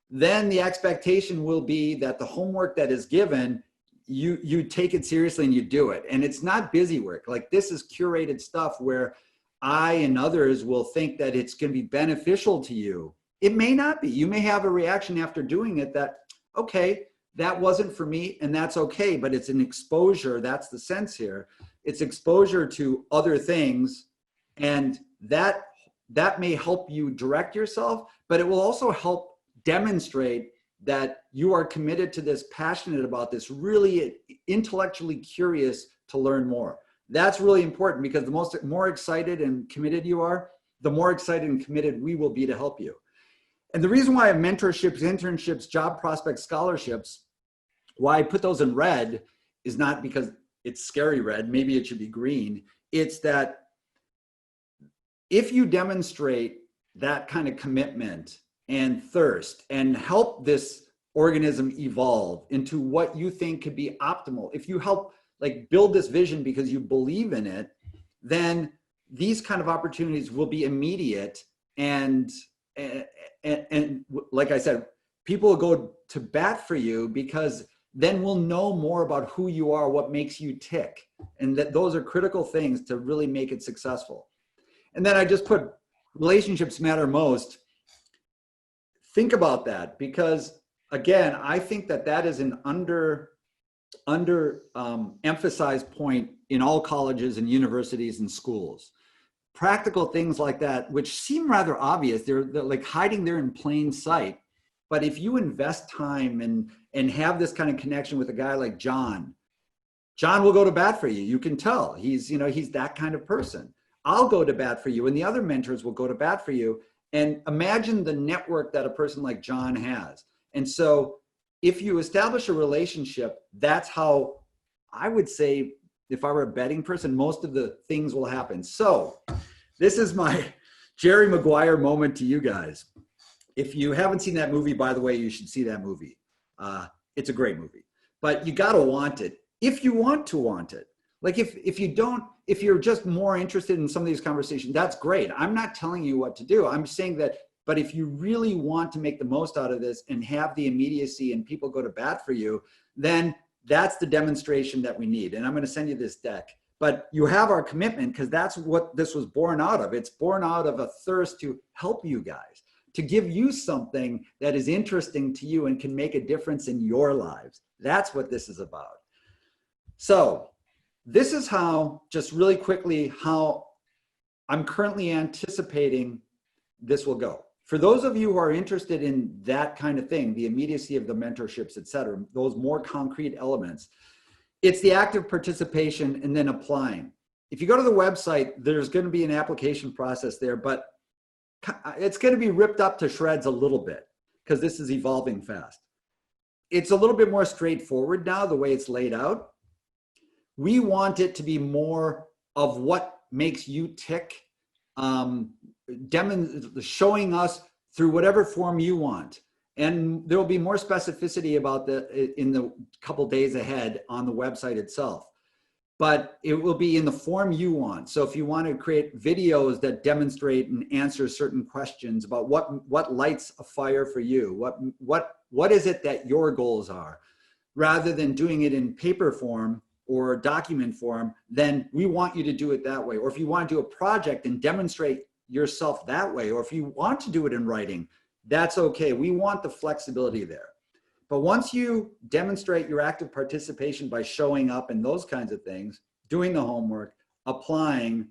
then the expectation will be that the homework that is given, you take it seriously and you do it. And it's not busy work. Like, this is curated stuff where I and others will think that it's going to be beneficial to you. It may not be. You may have a reaction after doing it that, okay, that wasn't for me, and that's okay, but it's an exposure. That's the sense here. It's exposure to other things, and that may help you direct yourself, but it will also help demonstrate that you are committed to this, passionate about this, really intellectually curious to learn more. That's really important, because the more excited and committed you are, the more excited and committed we will be to help you. And the reason why I have mentorships, internships, job prospects, scholarships, why I put those in red is not because it's scary red, maybe it should be green. It's that if you demonstrate that kind of commitment and thirst and help this organism evolve into what you think could be optimal, if you help like build this vision because you believe in it, then these kind of opportunities will be immediate. And like I said, people will go to bat for you, because then we'll know more about who you are, what makes you tick. And that those are critical things to really make it successful. And then I just put relationships matter most. Think about that, because again, I think that that is an emphasized point in all colleges and universities and schools. Practical things like that, which seem rather obvious, they're like hiding there in plain sight. But if you invest time and have this kind of connection with a guy like John will go to bat for you. You can tell he's that kind of person. I'll go to bat for you, and the other mentors will go to bat for you. And imagine the network that a person like John has. And so if you establish a relationship, that's how I would say, if I were a betting person, most of the things will happen. So this is my Jerry Maguire moment to you guys. If you haven't seen that movie, by the way, you should see that movie. It's a great movie, but you got to want it. If you want to want it, like if you don't, if you're just more interested in some of these conversations, that's great. I'm not telling you what to do. I'm saying that, but if you really want to make the most out of this and have the immediacy and people go to bat for you, then that's the demonstration that we need. And I'm going to send you this deck, but you have our commitment, because that's what this was born out of. It's born out of a thirst to help you guys, to give you something that is interesting to you and can make a difference in your lives. That's what this is about. So this is how, just really quickly, how I'm currently anticipating this will go. For those of you who are interested in that kind of thing, the immediacy of the mentorships, et cetera, those more concrete elements, it's the active participation and then applying. If you go to the website, there's going to be an application process there, but it's going to be ripped up to shreds a little bit, because this is evolving fast. It's a little bit more straightforward now, the way it's laid out. We want it to be more of what makes you tick, showing us through whatever form you want. And there will be more specificity about in the couple days ahead on the website itself. But it will be in the form you want. So if you want to create videos that demonstrate and answer certain questions about what lights a fire for you, what is it that your goals are, rather than doing it in paper form or document form, then we want you to do it that way. Or if you want to do a project and demonstrate yourself that way, or if you want to do it in writing, that's okay. We want the flexibility there. But once you demonstrate your active participation by showing up and those kinds of things, doing the homework, applying,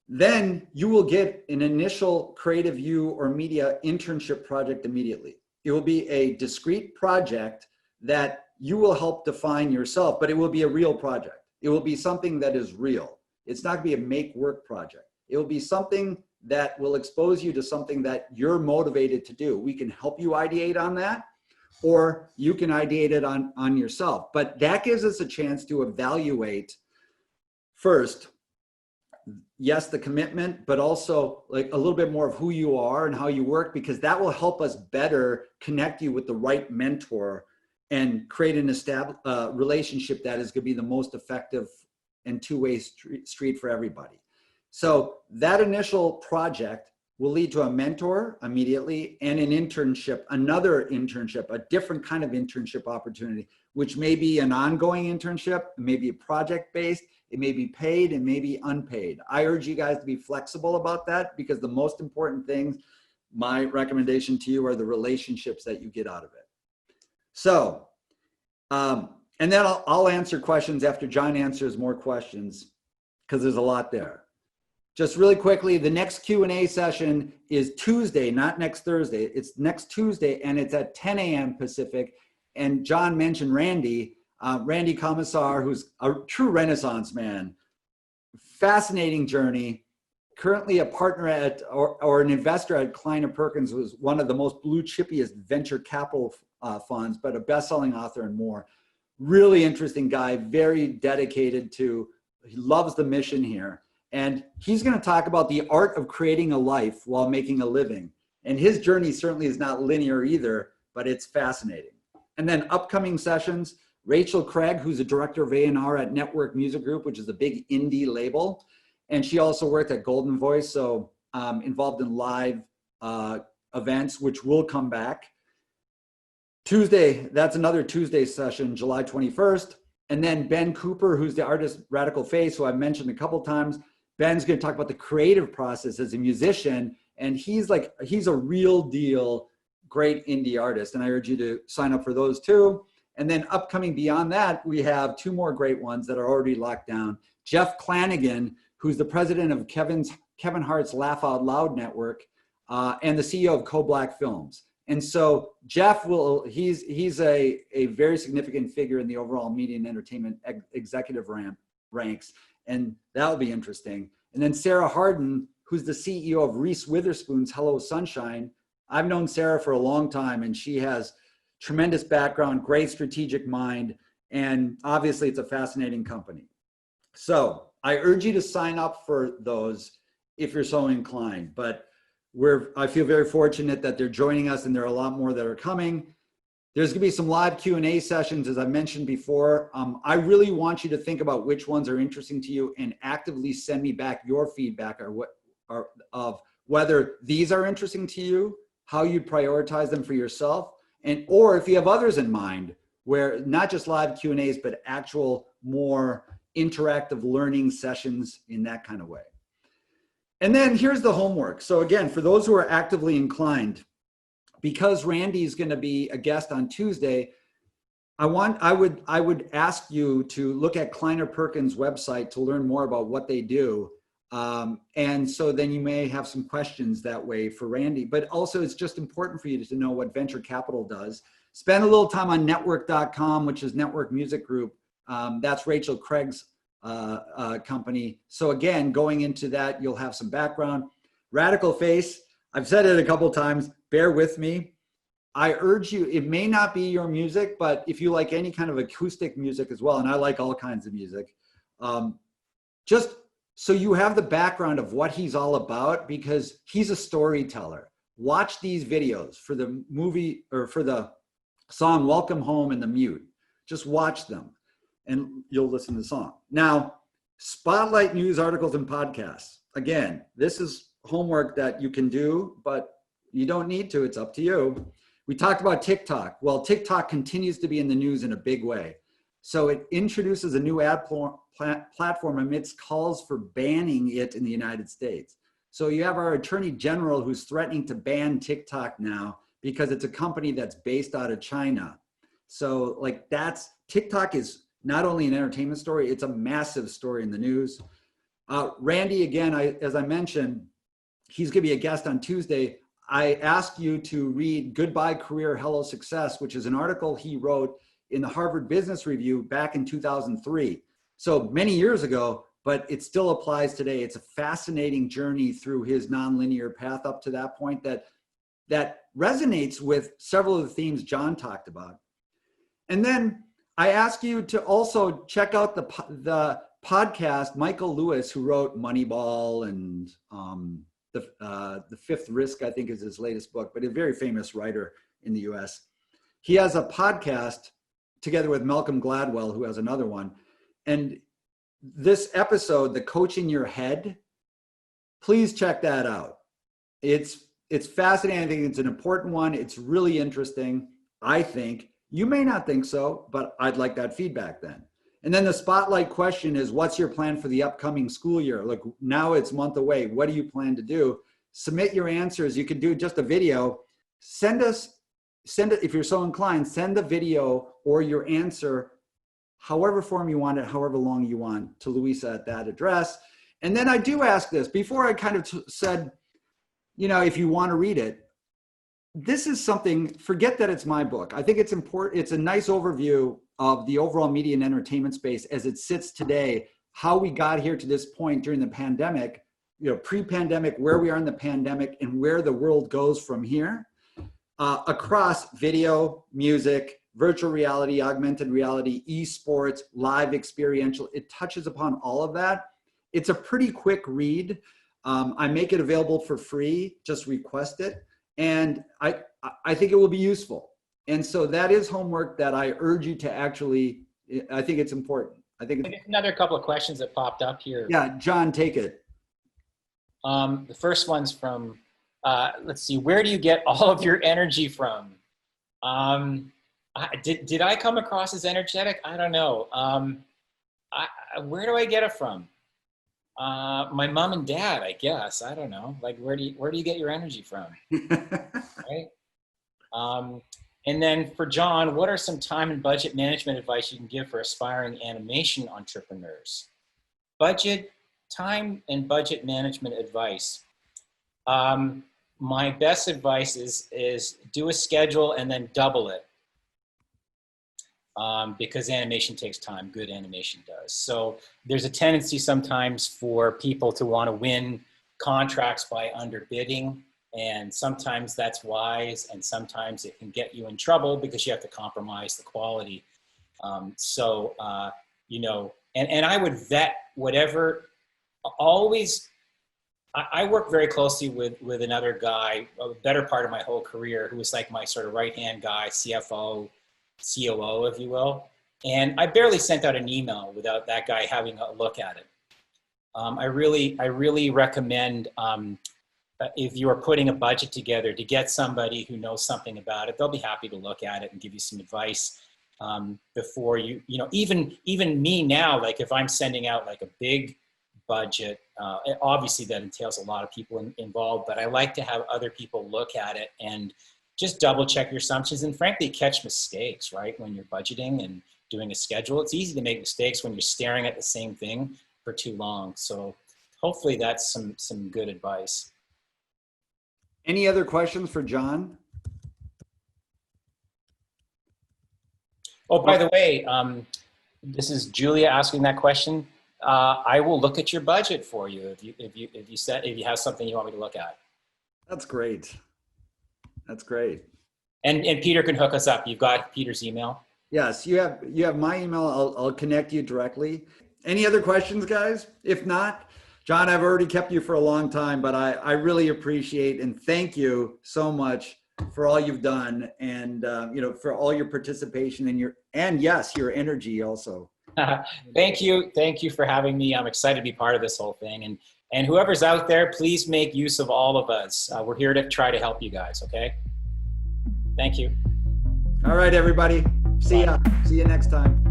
then you will get an initial CREATV U or media internship project immediately. It will be a discrete project that you will help define yourself, but it will be a real project. It will be something that is real. It's not going to be a make work project. It will be something that will expose you to something that you're motivated to do. We can help you ideate on that, or you can ideate it on yourself. But that gives us a chance to evaluate first, yes, the commitment, but also like a little bit more of who you are and how you work, because that will help us better connect you with the right mentor and create an established relationship that is going to be the most effective and two-way street for everybody. So that initial project will lead to a mentor immediately and an internship, another internship, a different kind of internship opportunity, which may be an ongoing internship, it may be project-based, it may be paid, and may be unpaid. I urge you guys to be flexible about that, because the most important things, my recommendation to you, are the relationships that you get out of it. So, and then I'll answer questions after John answers more questions, because there's a lot there. Just really quickly, the next Q&A session is Tuesday, not next Thursday. It's next Tuesday, and it's at 10 a.m. Pacific. And John mentioned Randy, Randy Commissar, who's a true Renaissance man. Fascinating journey. Currently a partner at, or an investor at Kleiner Perkins, was one of the most blue chippiest venture capital funds, but a best-selling author and more. Really interesting guy, very dedicated to, he loves the mission here. And he's going to talk about the art of creating a life while making a living. And his journey certainly is not linear either, but it's fascinating. And then upcoming sessions, Rachel Craig, who's a director of A&R at Network Music Group, which is a big indie label. And she also worked at Golden Voice, so involved in live events, which will come back. Tuesday, that's another Tuesday session, July 21st. And then Ben Cooper, who's the artist Radical Face, who I've mentioned a couple times. Ben's going to talk about the creative process as a musician. And he's a real deal, great indie artist. And I urge you to sign up for those too. And then upcoming beyond that, we have two more great ones that are already locked down. Jeff Clanagan, who's the president of Kevin Hart's Laugh Out Loud Network, and the CEO of Co-Black Films. And so Jeff he's a very significant figure in the overall media and entertainment executive ranks, and that'll be interesting. And then Sarah Harden, who's the CEO of Reese Witherspoon's Hello Sunshine. I've known Sarah for a long time, and she has tremendous background, great strategic mind, and obviously it's a fascinating company. So I urge you to sign up for those if you're so inclined, but I feel very fortunate that they're joining us, and there are a lot more that are coming. There's gonna be some live Q&A sessions, as I mentioned before. I really want you to think about which ones are interesting to you and actively send me back your feedback of whether these are interesting to you, how you prioritize them for yourself, or if you have others in mind, where not just live Q&As, but actual more interactive learning sessions in that kind of way. And then here's the homework. So again, for those who are actively inclined, because Randy is going to be a guest on Tuesday, I would ask you to look at Kleiner Perkins' website to learn more about what they do. And so then you may have some questions that way for Randy, but also it's just important for you to know what venture capital does. Spend a little time on network.com, which is Network Music Group. That's Rachel Craig's company. So again, going into that, you'll have some background. Radical Face, I've said it a couple times, bear with me. I urge you, it may not be your music, but if you like any kind of acoustic music as well, and I like all kinds of music, just so you have the background of what he's all about, because he's a storyteller. Watch these videos for the movie, or for the song Welcome Home and The Mute. Just watch them and you'll listen to the song. Now, spotlight news articles and podcasts. Again, this is homework that you can do, but you don't need to, it's up to you. We talked about TikTok. Well, TikTok continues to be in the news in a big way. So it introduces a new ad platform amidst calls for banning it in the United States. So you have our Attorney General who's threatening to ban TikTok now because it's a company that's based out of China. So like TikTok is not only an entertainment story, it's a massive story in the news. Randy, again, as I mentioned, he's gonna be a guest on Tuesday. I ask you to read Goodbye Career, Hello Success, which is an article he wrote in the Harvard Business Review back in 2003. So many years ago, but it still applies today. It's a fascinating journey through his nonlinear path up to that point that resonates with several of the themes John talked about. And then I ask you to also check out the podcast, Michael Lewis, who wrote Moneyball and The Fifth Risk, I think is his latest book, but a very famous writer in the US. He has a podcast together with Malcolm Gladwell, who has another one. And this episode, The Coach in Your Head, please check that out. It's fascinating. I think it's an important one. It's really interesting. I think you may not think so, but I'd like that feedback then. And then the spotlight question is, what's your plan for the upcoming school year? Look, now it's a month away. What do you plan to do? Submit your answers. You can do just a video. Send it, if you're so inclined, send the video or your answer, however form you want it, however long you want, to Louisa at that address. And then I do ask this, before I kind of said, you know, if you want to read it, this is something, forget that it's my book. I think it's important. It's a nice overview of the overall media and entertainment space as it sits today, how we got here to this point during the pandemic, you know, pre-pandemic, where we are in the pandemic, and where the world goes from here, across video, music, virtual reality, augmented reality, esports, live experiential. It touches upon all of that. It's a pretty quick read. I make it available for free, just request it. And I think it will be useful. And so that is homework that I urge you to actually, I think it's important. I think it's another couple of questions that popped up here. Yeah, John, take it. The first one's from, let's see, where do you get all of your energy from? Did I come across as energetic? I don't know. Where do I get it from? My mom and dad, I guess. I don't know. Like, where do you get your energy from? Right? And then for John, what are some time and budget management advice you can give for aspiring animation entrepreneurs? Time and budget management advice. My best advice is do a schedule and then double it. Because animation takes time, good animation does. So there's a tendency sometimes for people to want to win contracts by underbidding, and sometimes that's wise, and sometimes it can get you in trouble because you have to compromise the quality. You know, and I would vet whatever, always, I work very closely with another guy, a better part of my whole career, who was like my sort of right-hand guy, CFO, COO, if you will. And I barely sent out an email without that guy having a look at it. I really recommend, if you are putting a budget together, to get somebody who knows something about it. They'll be happy to look at it and give you some advice before you know, even me now, like if I'm sending out like a big budget, obviously that entails a lot of people involved, but I like to have other people look at it and just double check your assumptions and frankly catch mistakes, right? When you're budgeting and doing a schedule, it's easy to make mistakes when you're staring at the same thing for too long. So hopefully that's some good advice. Any other questions for John? Oh, by the way, this is Julia asking that question. I will look at your budget for you if you have something you want me to look at. That's great. That's great. And Peter can hook us up. You've got Peter's email. Yes, you have my email. I'll connect you directly. Any other questions, guys? If not, John, I've already kept you for a long time, but I really appreciate and thank you so much for all you've done, and you know, for all your participation and yes, your energy also. Thank you for having me. I'm excited to be part of this whole thing, and whoever's out there, please make use of all of us. We're here to try to help you guys. Okay. Thank you. All right, everybody. See ya. See you next time.